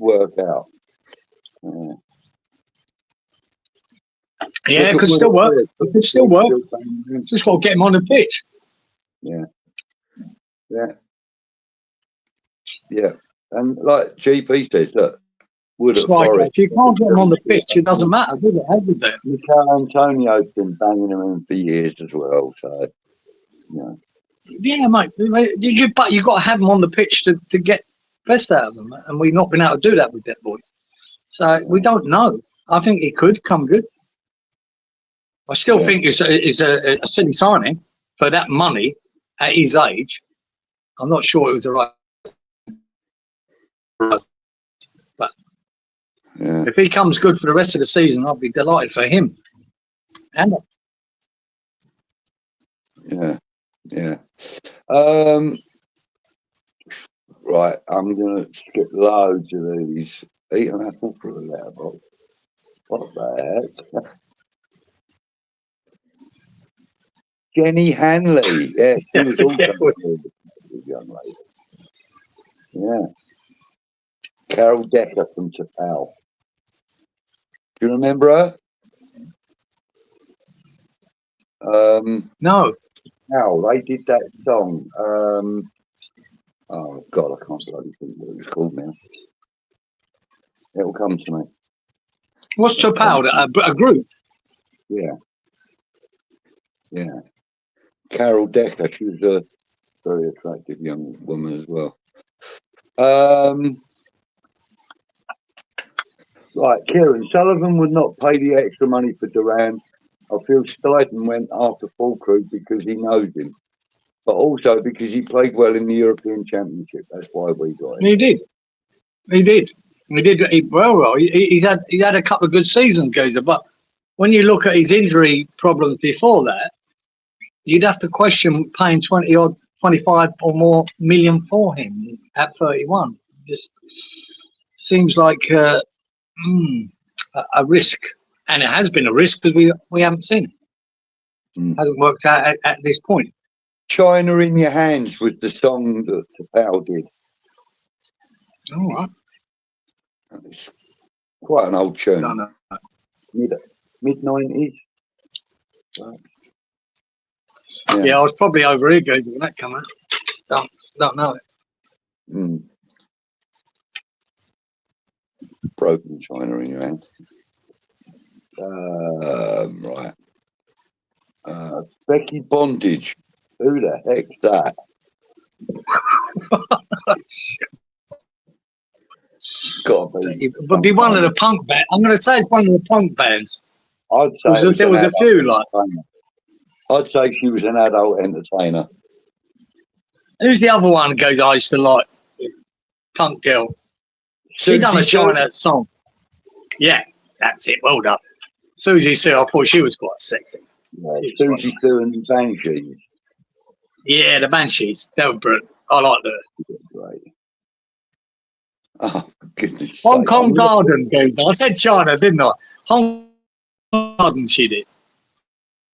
work out. Yeah, it could still work. It could still work. Just got to get him on the pitch. Yeah. Yeah. Yeah. And like GP says, look, if you can't get him on the pitch, it doesn't matter, does it? How good that? Mikel Antonio's been banging him in for years as well, so yeah. Yeah, mate. But you've got to have him on the pitch to get best out of them, and we've not been able to do that with that boy. So we don't know. I think he could come good. I still think it's a silly signing for that money at his age. I'm not sure it was the right. But if he comes good for the rest of the season, I'll be delighted for him. And yeah. Right, I'm gonna skip loads of these. Eat an apple for a letterbox. What the heck? Jenny Hanley. Yeah, she was also a young lady. Yeah. Carol Decker from Tapal. Do you remember her? No. How they did that song. Oh God, I can't bloody think what it was called now. It'll come to me. What's Tapal? A group? Yeah. Yeah. Carol Decker, she was a very attractive young woman as well. Right, Kieran, Sullivan would not pay the extra money for Duran. I feel Steiden went after full crew because he knows him, but also because he played well in the European Championship. That's why we got him. He did. Well. He had a couple of good seasons, Geezer, but when you look at his injury problems before that, you'd have to question paying 25 or more million for him at 31. Just seems like a risk, and it has been a risk because we haven't seen it. Hasn't worked out at this point. China in Your Hands was the song that Tapal did. All right. It's quite an old tune. No. Mid-90s. Right. Yeah, I was probably over here going when that came out. Don't know it. Broken China in Your Hands. Right. Becky Bondage. Who the heck's that? But be one of the punk bands. I'm going to say it's one of the punk bands. I'd say there was a few like. I'd say she was an adult entertainer. Who's the other one? Goes, I used to like Punk Girl. She done a Susie Sue. China song. Yeah, that's it. Well done, Susie Sue. I thought she was quite sexy. Yeah, She was Susie quite Sue nice. and the Banshees. Yeah, the Banshees. They were brilliant. I like her. Great. Oh, for goodness sake. Hong Kong Garden goes. I said China, didn't I? Hong Kong Garden. She did.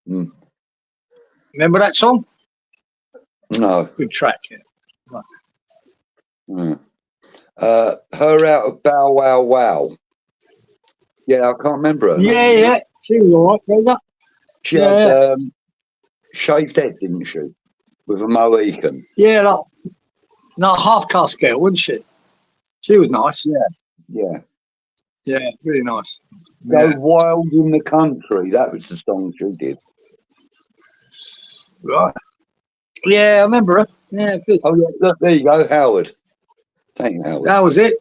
Mm. Remember that song? No. Good track. Yeah. Mm. Her out of Bow Wow Wow. Yeah, I can't remember her Yeah, name. yeah. She was all right. Goes up. She Yeah, had shaved head, didn't she? With a Mohican. yeah. Not half caste girl, wasn't she? She was nice. Yeah. Yeah, really nice. Go Yeah. Wild in the Country. That was the song she did. Right. Yeah, I remember her. Yeah, good. Oh, yeah, look, there you go, Howard. Thank you, Howard. That was it.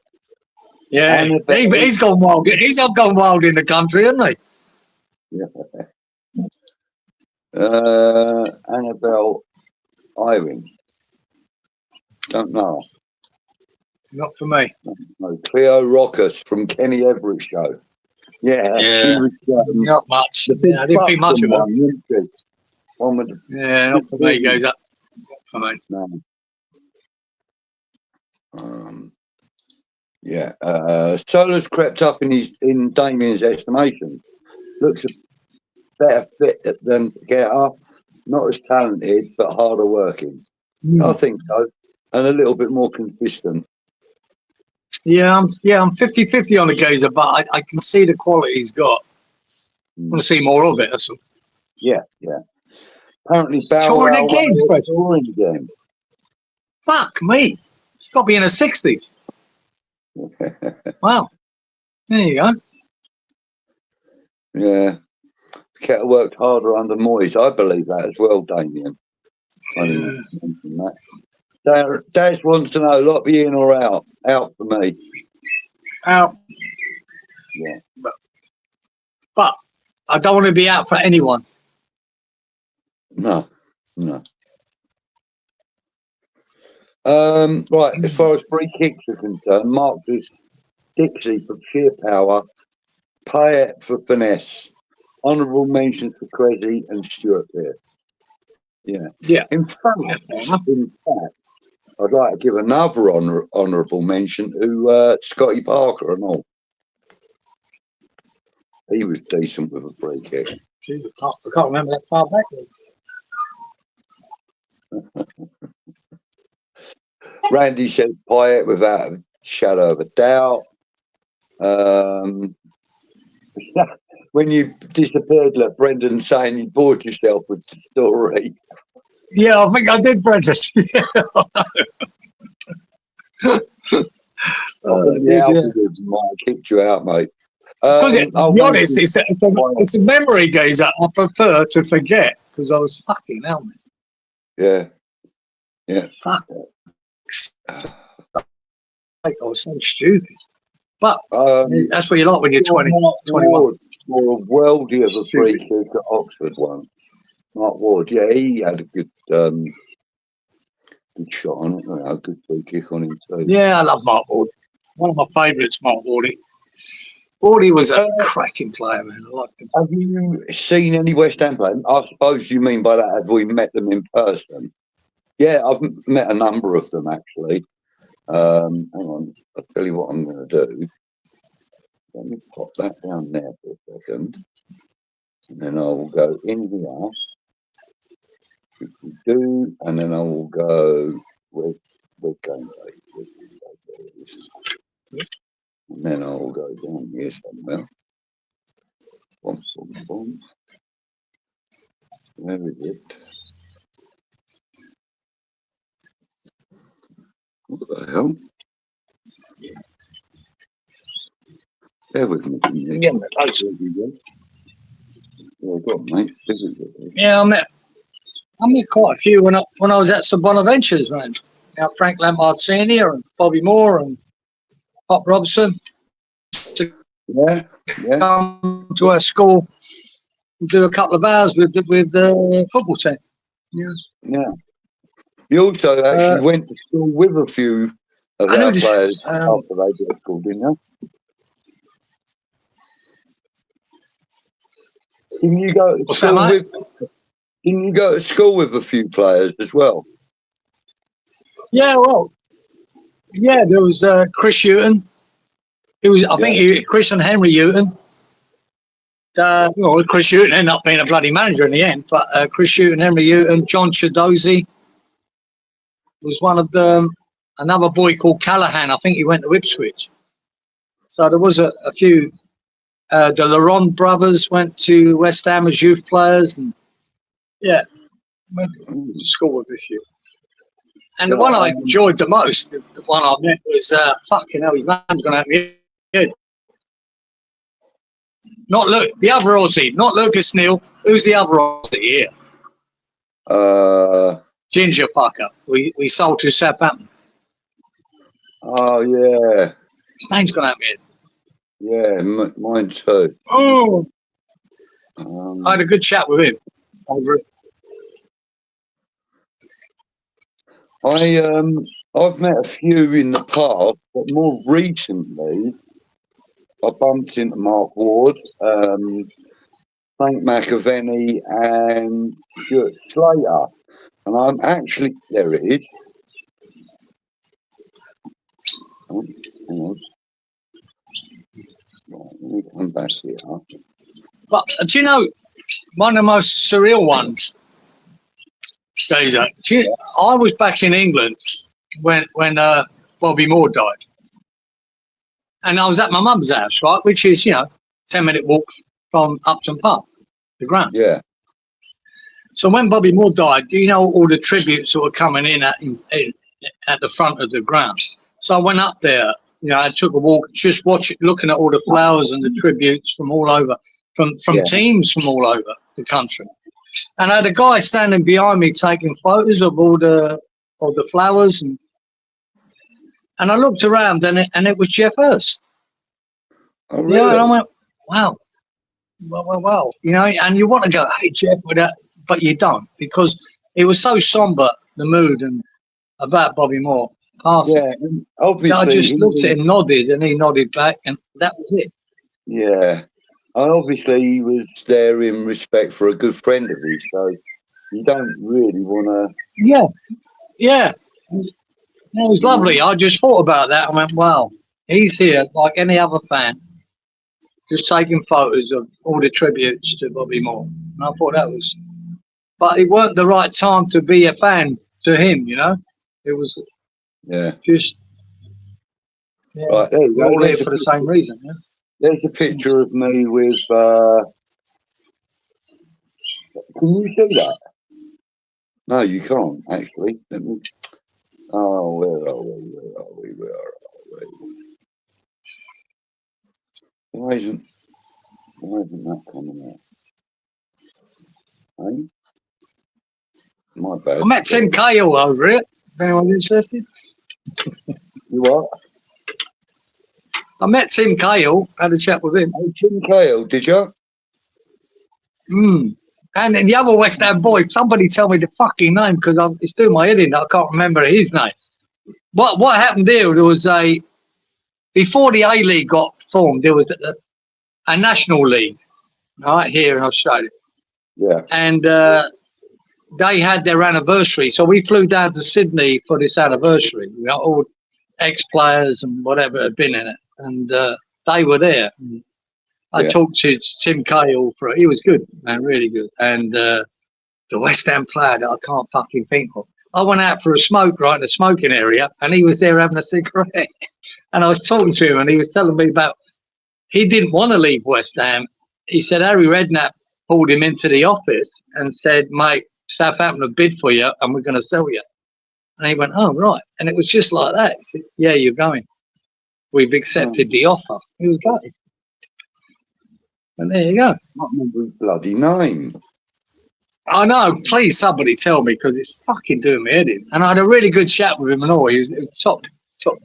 Yeah, he's gone wild. He's not gone wild in the country, hasn't he? Annabelle Irving. Don't know. Not for me. No. Cleo Rockus from Kenny Everett Show. Yeah, Yeah. she was Not much. the big Yeah, I didn't think much of her. one, didn't she? One with the Yeah, not for me. Goes up. Not for me. no. Yeah. Solar's crept up in Damien's estimation. Looks a better fit than Guetta. Not as talented, but harder working. I think so. And a little bit more consistent. Yeah, I'm 50-50 on the Gazer, but I can see the quality he's got. I want to see more of it. That's all. Yeah, yeah. Apparently, Touring again, Fred. touring again. Fuck me. He's got to be in his 60s. Wow. There you go. Yeah. Kettle worked harder under Moyes. I believe that as well, Damien. I didn't mention that. Daz wants to know, Lottie in or out? Out for me. Out. Yeah. But I don't want to be out for anyone. No. Right, as far as free kicks are concerned, marked as Dixie for sheer power, Payet for finesse, honourable mentions for Cressy and Stewart Pearce. Yeah. Yeah. In fact, I'd like to give another honourable mention to Scotty Parker and all. He was decent with a free kick. Jeez, I can't remember that far back. Randy said Payet without a shadow of a doubt. When you disappeared, look, Brendan saying you bored yourself with the story. Yeah, I think I did, Prentice. The algorithm might have kicked you out, mate. To be honest, it's a memory gazer I prefer to forget because I was fucking hell, man. Yeah. Fuck. I was so stupid. But that's what you like when you're 20, 21. For a worldie of a free kick at Oxford once. Mark Ward, yeah, he had a good shot on it, a good free kick on him too. Yeah, I love Mark Ward. One of my favourites, Mark Wardy. Wardy was a cracking player, man. I liked him. Have you seen any West Ham players? I suppose you mean by that, have we met them in person? Yeah, I've met a number of them actually. Hang on, I'll tell you what I'm going to do. Let me pop that down there for a second. And then I will go in here. And then I will go with game day. And then I will go down here somewhere. Boom. Where is it? What the hell? Bear with me. Yeah, go on, mate. Yeah, I met quite a few when I was at Sir Bonaventures, man. Now Frank Lampard Senior and Bobby Moore and Pop Robson to come to our school and do a couple of hours with the football team. Yeah. You also actually went to school with a few of I know our this. players after they got school, didn't you? Didn't you go to What's that, school mate? with? Didn't you go to school with a few players as well? Yeah, well, yeah, there was Chris Hughton. He was, I think, Chris and Henry Hughton. Well, Chris Hughton ended up being a bloody manager in the end, but Chris Hughton, Henry Hughton, John Chidozie was one of them. Another boy called Callahan, I think he went to Ipswich. So there was a few. The Laurent brothers went to West Ham as youth players, and yeah, went to school with a few. And the one I enjoyed the most, the one I met was fucking hell, his name's gone out of my head. Not Luke, the other Aussie, not Lucas Neal. Who's the other Aussie here? Ginger fucker. We sold to Southampton. Oh yeah. His name's gone out of my head. Yeah, mine too. Oh, I had a good chat with him over it. I've met a few in the past, but more recently, I bumped into Mark Ward, Frank McAvenny, and Stuart Slater. And I'm actually there. It is. Oh, hang on. Right, let me come back here. But do you know one of the most surreal ones? I was back in England when Bobby Moore died, and I was at my mum's house, right, which is 10-minute walk from Upton Park, the ground. Yeah. So when Bobby Moore died, do you know all the tributes that were coming in at the front of the ground? So I went up there. I took a walk, just looking at all the flowers and the tributes from all over, from teams from all over the country. And I had a guy standing behind me taking photos of all the flowers, and I looked around, and it was Jeff Hurst. Oh, really? And I went, wow, well, and you want to go, hey Jeff, but you don't, because it was so somber, the mood, and about Bobby Moore passing. Yeah, and obviously I just looked at him, nodded, and he nodded back, and that was it. Yeah. And obviously he was there in respect for a good friend of his, so you don't really want to... Yeah. It was lovely. I just thought about that. I went, wow, he's here like any other fan, just taking photos of all the tributes to Bobby Moore. And I thought that was... But it weren't the right time to be a fan to him, It was just... Yeah, right, there you we're go. all here for the same reason, yeah? There's a picture of me with... Can you see that? No, you can't, actually. Let me... Oh, where are we? Why isn't that coming out? Hey? My bad. I met Tim Cahill over it, if anyone's interested. You what? I met Tim Cahill, had a chat with him. Oh, Tim Cahill, did you? And the other West Ham boy, somebody tell me the fucking name, because it's doing my head in. I can't remember his name. What happened there was before the A-League got formed, there was a national league, right, here in Australia. Yeah. And they had their anniversary. So we flew down to Sydney for this anniversary. All ex-players and whatever had been in it. And they were there. I talked to Tim Cahill he was good, man, really good. And the West Ham player that I can't fucking think of. I went out for a smoke, right, in the smoking area, and he was there having a cigarette. And I was talking to him, and he was telling me about he didn't want to leave West Ham. He said Harry Redknapp pulled him into the office and said, mate, Southampton have bid for you, and we're going to sell you. And he went, oh, right. And it was just like that. He said, yeah, you're going. We've accepted the offer. He was gutted. And there you go. I can't remember his bloody name. I know. Please, somebody tell me, because it's fucking doing me head in. And I had a really good chat with him and all. He was top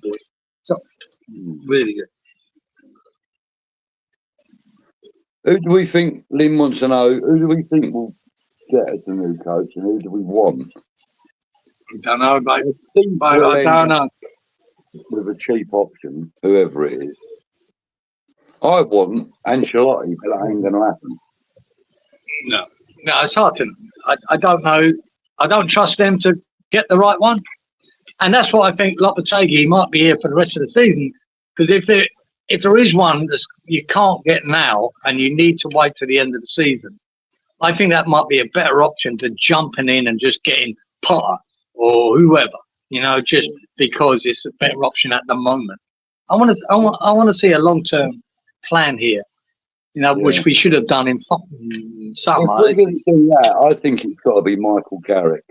boy. Top. Really good. Who do we think, Lynn wants to know, who do we think will get as the new coach, and who do we want? don't know, mate. Think I we'll end don't up know. with a cheap option, whoever it is. I want Ancelotti, but that ain't going to happen. No, it's hard to. I don't know. I don't trust them to get the right one, and that's what I think. Lopetegui might be here for the rest of the season, because if there is one that you can't get now and you need to wait till the end of the season, I think that might be a better option to jumping in and just getting Potter or whoever, just because it's a better option at the moment. I want to see a long term plan here, which we should have done in fucking If summer. we're going to do that, I think it's got to be Michael Carrick.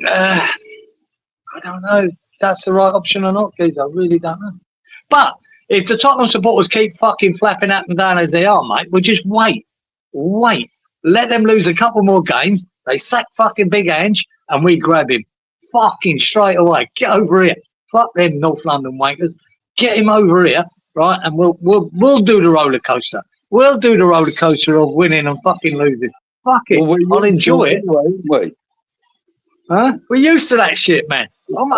I don't know if that's the right option or not, guys. I really don't know. But if the Tottenham supporters keep fucking flapping up and down as they are, mate, we'll just wait. Let them lose a couple more games. They sack fucking Big Ange and we grab him fucking straight away. Get over here. Fuck them North London wankers. Get him over here, right? And we'll do the roller coaster. We'll do the roller coaster of winning and fucking losing. Fuck it. Well, I'll enjoy it. Anyway, Huh? We're used to that shit, man. I'm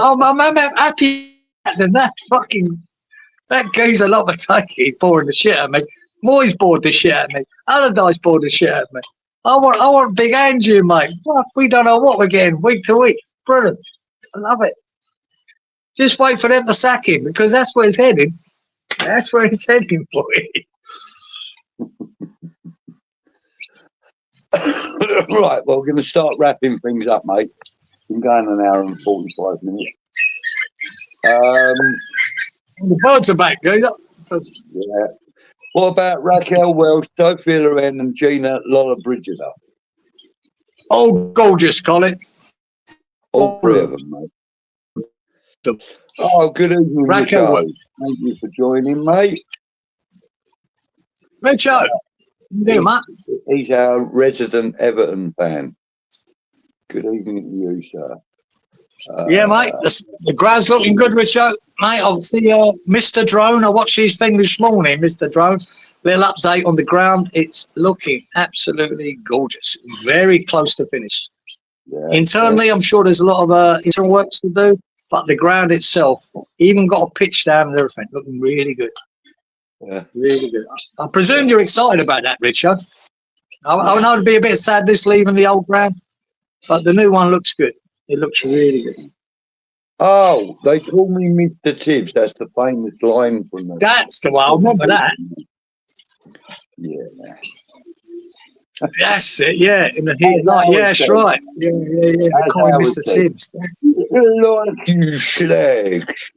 happy than that fucking that geezer Lopetegui boring the shit at me. Moyes bored the shit at me. Allardyce bored the shit at me. I want Big Angie, mate. Fuck, we don't know what we're getting week to week. Brilliant. I love it. Just wait for them to sack him because that's where he's heading. That's where he's heading, boy. Right, well, we're going to start wrapping things up, mate. Been going an hour and 45 minutes. The birds are back, guys. Yeah. What about Raquel Welch, Sophia Loren, and Gina Lollobrigida? Oh, gorgeous, Colin. All three of them, mate. Oh, good evening, Raquel Richo. Thank you for joining, mate. Richo, do mate. He's our resident Everton fan. Good evening to you, sir. Yeah, mate. The ground's looking good, Richo. Mate, I'll see Mr. Drone. I watched his thing this morning, Mr. Drone. Little update on the ground. It's looking absolutely gorgeous. Very close to finish. Yeah, Internally, I'm sure there's a lot of internal works to do, but the ground itself, even got a pitch down and everything, looking really good. Yeah. Really good. I presume you're excited about that, Richard. I know it'd be a bit of sadness leaving the old ground, but the new one looks good. It looks really good. Oh, they call me Mr. Tibbs. That's the famous line from the... That's the one. I remember that. Yeah. That's it, yeah. In the heat. Yeah, that's right. Yeah. They call him Mr. Tibbs. Like you slags.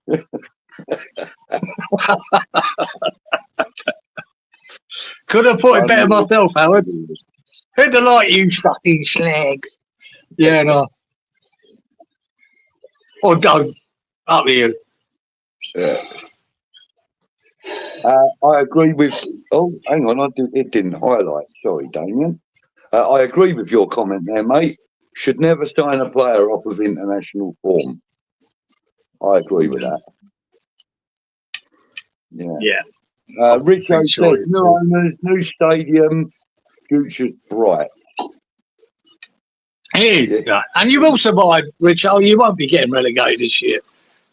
Could have put it better myself, Howard. Who'd have liked you fucking slags? Yeah, no. Or go. Up here. Yeah. I agree with... Oh, hang on. It didn't highlight. Sorry, Damien. I agree with your comment there, mate. Should never sign a player off of international form. I agree with that. Yeah. Richo says, new owners, new stadium, future's bright. It is. Yeah. And you will survive, Richo. You won't be getting relegated this year.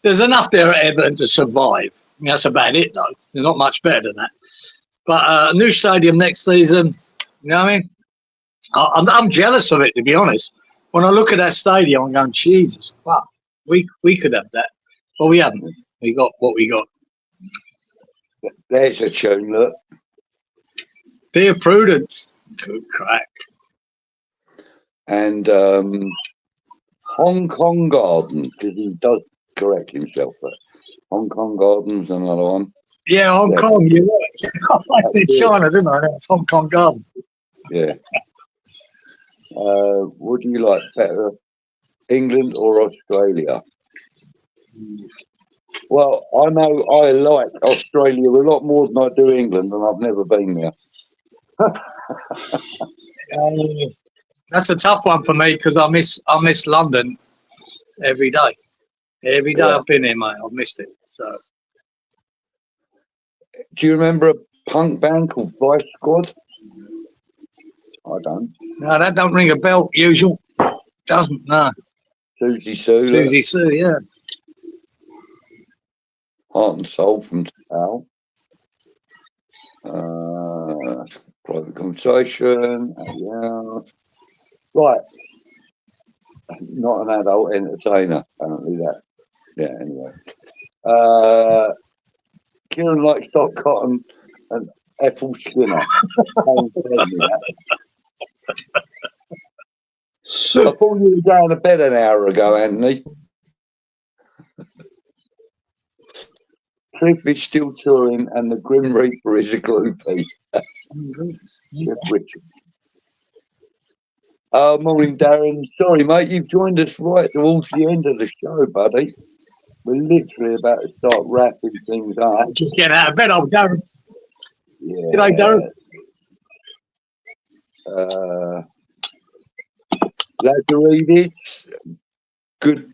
There's enough there at Everton to survive. That's about it, though. They're not much better than that. But a new stadium next season, you know what I mean? I'm jealous of it, to be honest. When I look at that stadium, I'm going, Jesus, fuck, we could have that. But we haven't. We got what we got. There's a tune, look. Dear Prudence. Good crack. And Hong Kong Gardens, because he does correct himself. But Hong Kong Gardens, another one. Yeah, Hong Kong, you're right. I said China, didn't I? It's Hong Kong Garden. Yeah. Would you like better, England or Australia? Well, I know I like Australia a lot more than I do England, and I've never been there. That's a tough one for me because I miss London every day. Every day I've been here, mate. I've missed it. So, do you remember a punk band called Vice Squad? I don't. No, that don't ring a bell. Usual doesn't. No. Susie Sue. Susie Sue, yeah. Heart and Soul from Tal. Private Conversation. Yeah. Right. Not an adult entertainer, apparently that. Yeah, anyway. Cieran likes Doc Cotton and Ethel Skinner. Don't tell me that. I thought you were going to bed an hour ago, Anthony. Cliff is still touring and the Grim Reaper is a groupie. Cliff Richard. Morning, Darren. Sorry, mate, you've joined us right towards the end of the show, buddy. We're literally about to start wrapping things up. Just get out of bed, old Darren. Yeah. G'day, Darren. Lazaridis, good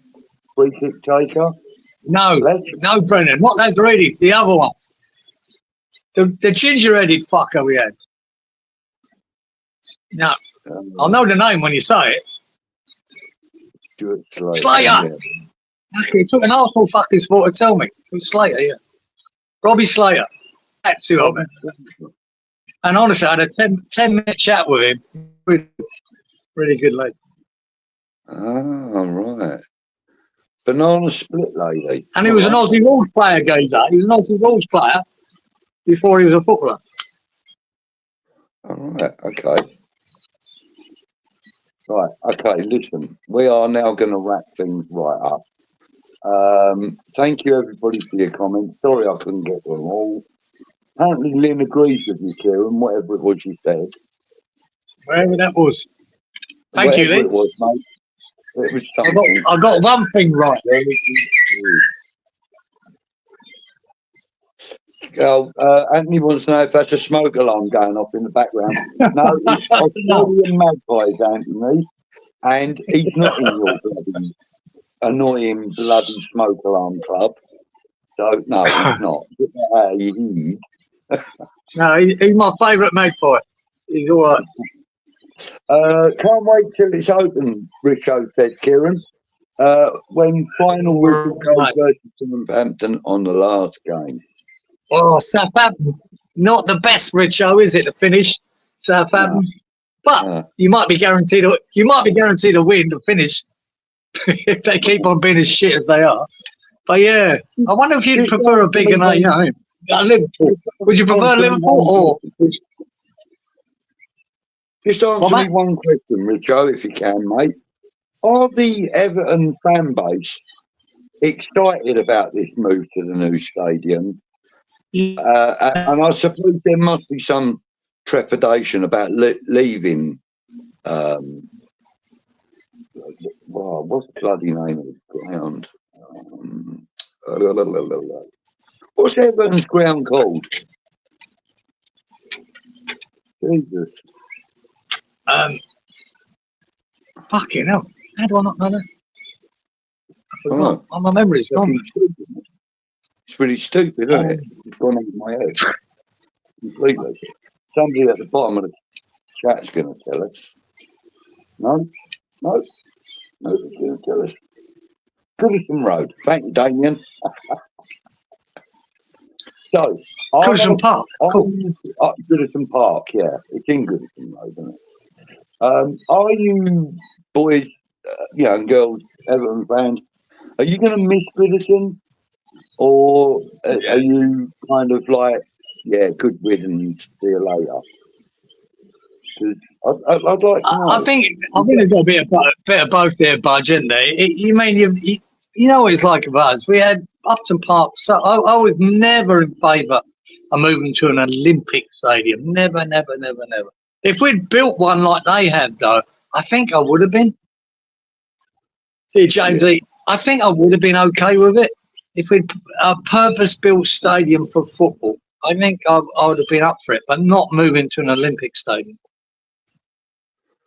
free kick taker. No, Brennan, not Lazaridis, the other one. The ginger-headed fucker we had. No, I'll know the name when you say it. Stuart Slater. Yeah. Okay, it took an Arsenal fucker's fault to tell me. It was Slater, yeah. Robbie Slater. That's who I meant. And honestly, I had a 10-minute chat with him. Really good lady. Oh, right. Banana split lady. And he was an Aussie Rules player, Gazer. He was an Aussie Rules player before he was a footballer. All right, okay. Right, okay, listen. We are now going to wrap things right up. Thank you, everybody, for your comments. Sorry I couldn't get to them all. Apparently, Lynn agrees with you, Cieran, whatever it was you said. Wherever that was. Thank you, Lynn. It was, mate. It was something. I got one thing right. Anthony wants to know if that's a smoke alarm going off in the background. No, it's Australian magpies, Anthony, and he's not in your bloody annoying bloody smoke alarm club. So no, he's not. No, he's my favourite magpie. He's all right. Can't wait till it's open, Richo said, Cieran. When final whistle goes versus Southampton on the last game. Oh, Southampton. Not the best, Richo, is it, to finish Southampton? No. But you might be guaranteed a win to finish if they keep on being as shit as they are. But yeah, I wonder if you'd prefer a bigger name. Liverpool. Would you prefer Liverpool or? Just answer me one question, Richo, if you can, mate. Are the Everton fan base excited about this move to the new stadium? And I suppose there must be some trepidation about leaving. What's the bloody name of the ground? What's Everton's ground called? Jesus. Fucking hell. How do I not know that? I forgot. My memory's gone. It's really stupid, isn't it? It's gone over my head. Completely. Somebody at the bottom of the chat's going to tell us. No? Nobody's going to tell us. Goodison Road. Thank you, Damien. So, Goodison Park. Cool. Goodison Park, yeah. It's in Goodison Road, isn't it? Are you boys, and girls, Everton fans, are you going to miss Goodison? Or are you kind of like, good riddance, see you later? I'd like to know. I think there's got a bit of both there, Budge, isn't there? You know what it's like with us. We had Upton Park. So I was never in favour of moving to an Olympic stadium. Never. If we'd built one like they had, though, I think I would have been. See, Jamesy, I think I would have been okay with it. If we'd a purpose-built stadium for football, I think I would have been up for it, but not moving to an Olympic stadium.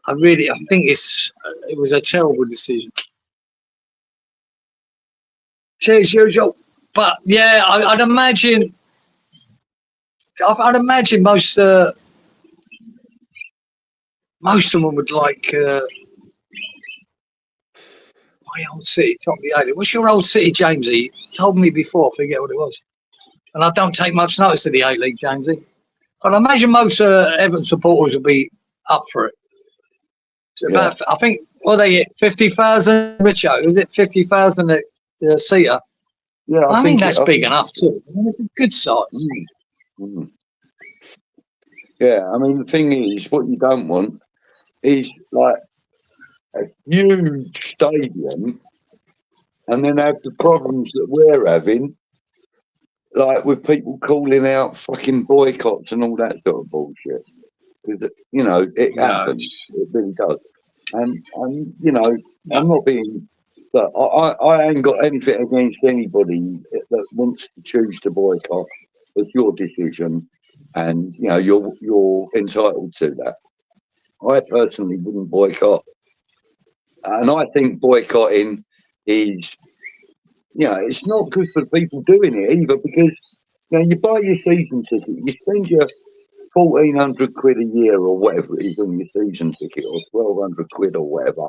I think it was a terrible decision. Cheers, usual. But yeah, I'd imagine most of them would like. My old city, top of the 80. What's your old city, Jamesy? You told me before, I forget what it was. And I don't take much notice of the A-League, Jamesy. But I imagine most Everton supporters will be up for it. It's about, I think, what they get, 50,000, Richo? Is it 50,000 at the seater? Yeah, I think that's big enough too. I mean, it's a good size. Yeah, I mean, the thing is, what you don't want is like a huge stadium and then have the problems that we're having, like with people calling out fucking boycotts and all that sort of bullshit. Because, you know, it happens. It really does. And you know, I'm not being... But I ain't got anything against anybody that wants to choose to boycott. It's your decision, and you know you're entitled to that. I personally wouldn't boycott, and I think boycotting is, you know, it's not good for people doing it either, because you know you buy your season ticket, you spend your £1,400 a year or whatever it is on your season ticket, or £1,200 or whatever,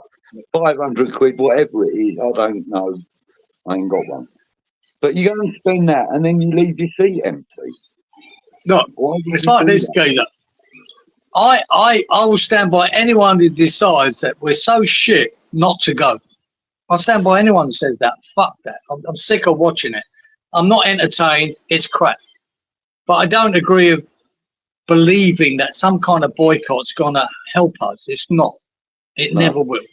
£500, whatever it is. I don't know. I ain't got one. But you go and spend that, and then you leave your seat empty. No, it's like this, Gator. I will stand by anyone who decides that we're so shit not to go. I'll stand by anyone who says that. Fuck that. I'm sick of watching it. I'm not entertained. It's crap. But I don't agree with believing that some kind of boycott's going to help us. It's not. It never will.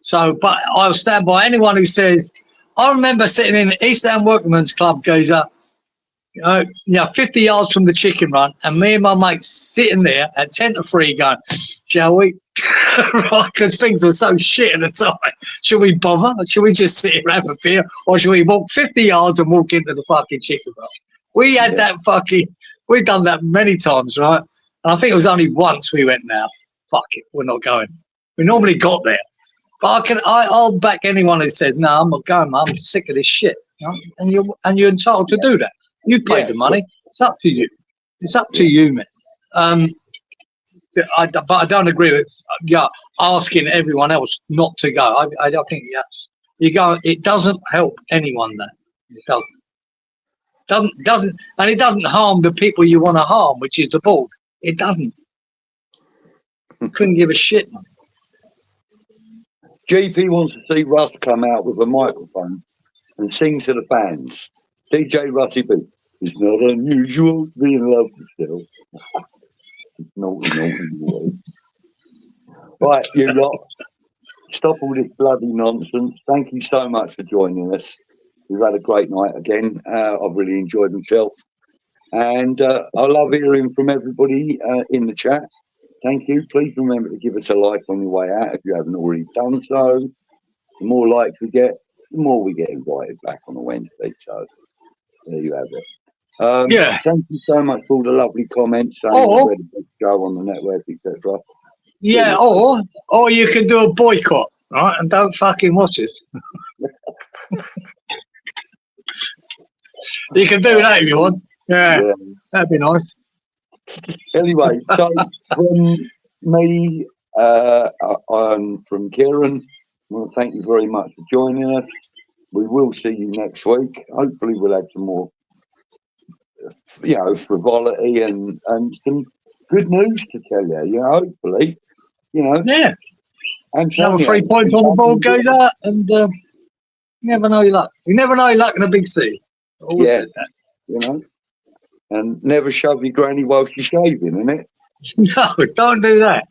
So, but I'll stand by anyone who says... I remember sitting in the East End Workmen's Club, Gazer, 50 yards from the chicken run, and me and my mates sitting there at 10 to 3 going, shall we? Right, because things were so shit at the time. Should we bother? Should we just sit here and have a beer? Or should we walk 50 yards and walk into the fucking chicken run? We had that fucking... We've done that many times, right? And I think it was only once we went, now, fuck it, we're not going. We normally got there. But I'll back anyone who says, no, I'm not going, man. I'm sick of this shit. You know? And you're entitled to do that. You paid the money. It's up to you. It's up to you, man. But I don't agree with asking everyone else not to go. I don't think yes. You go. It doesn't help anyone. That it doesn't, and it doesn't harm the people you want to harm, which is the board. It doesn't. Couldn't give a shit, man. GP wants to see Russ come out with a microphone and sing to the fans. DJ Rusty B. It's not unusual to be in love with yourself. It's naughty. Right, you lot. Stop all this bloody nonsense. Thank you so much for joining us. We've had a great night again. I've really enjoyed myself. And I love hearing from everybody in the chat. Thank you. Please remember to give us a like on your way out if you haven't already done so. The more likes we get, the more we get invited back on a Wednesday. So there you have it. Thank you so much for all the lovely comments saying where the best go on the network, etc. Yeah, or you can do a boycott, right? And don't fucking watch us. You can do that if you want. Yeah. That'd be nice. Anyway, so from me, I'm from Cieran. I want to thank you very much for joining us. We will see you next week. Hopefully we'll have some more, you know, frivolity and some good news to tell you, you know, hopefully, you know. Yeah. Antonio, another 3 points on the board goes out, and you never know your luck. You never know your luck in a big city. Always said that. You know. And never shove your granny while she's shaving, innit? No, don't do that.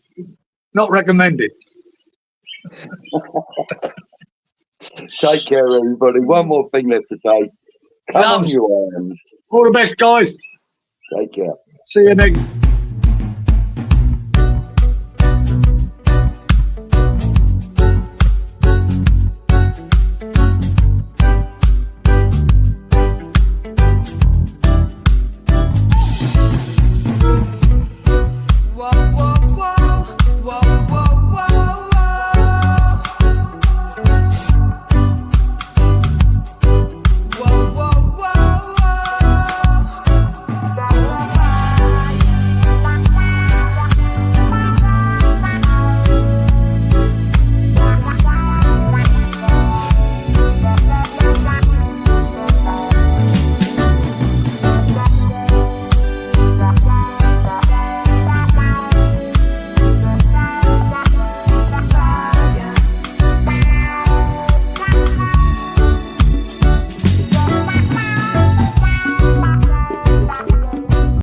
Not recommended. Take care, everybody. One more thing left to say. Come on, you irons. All the best, guys. Take care. See you next.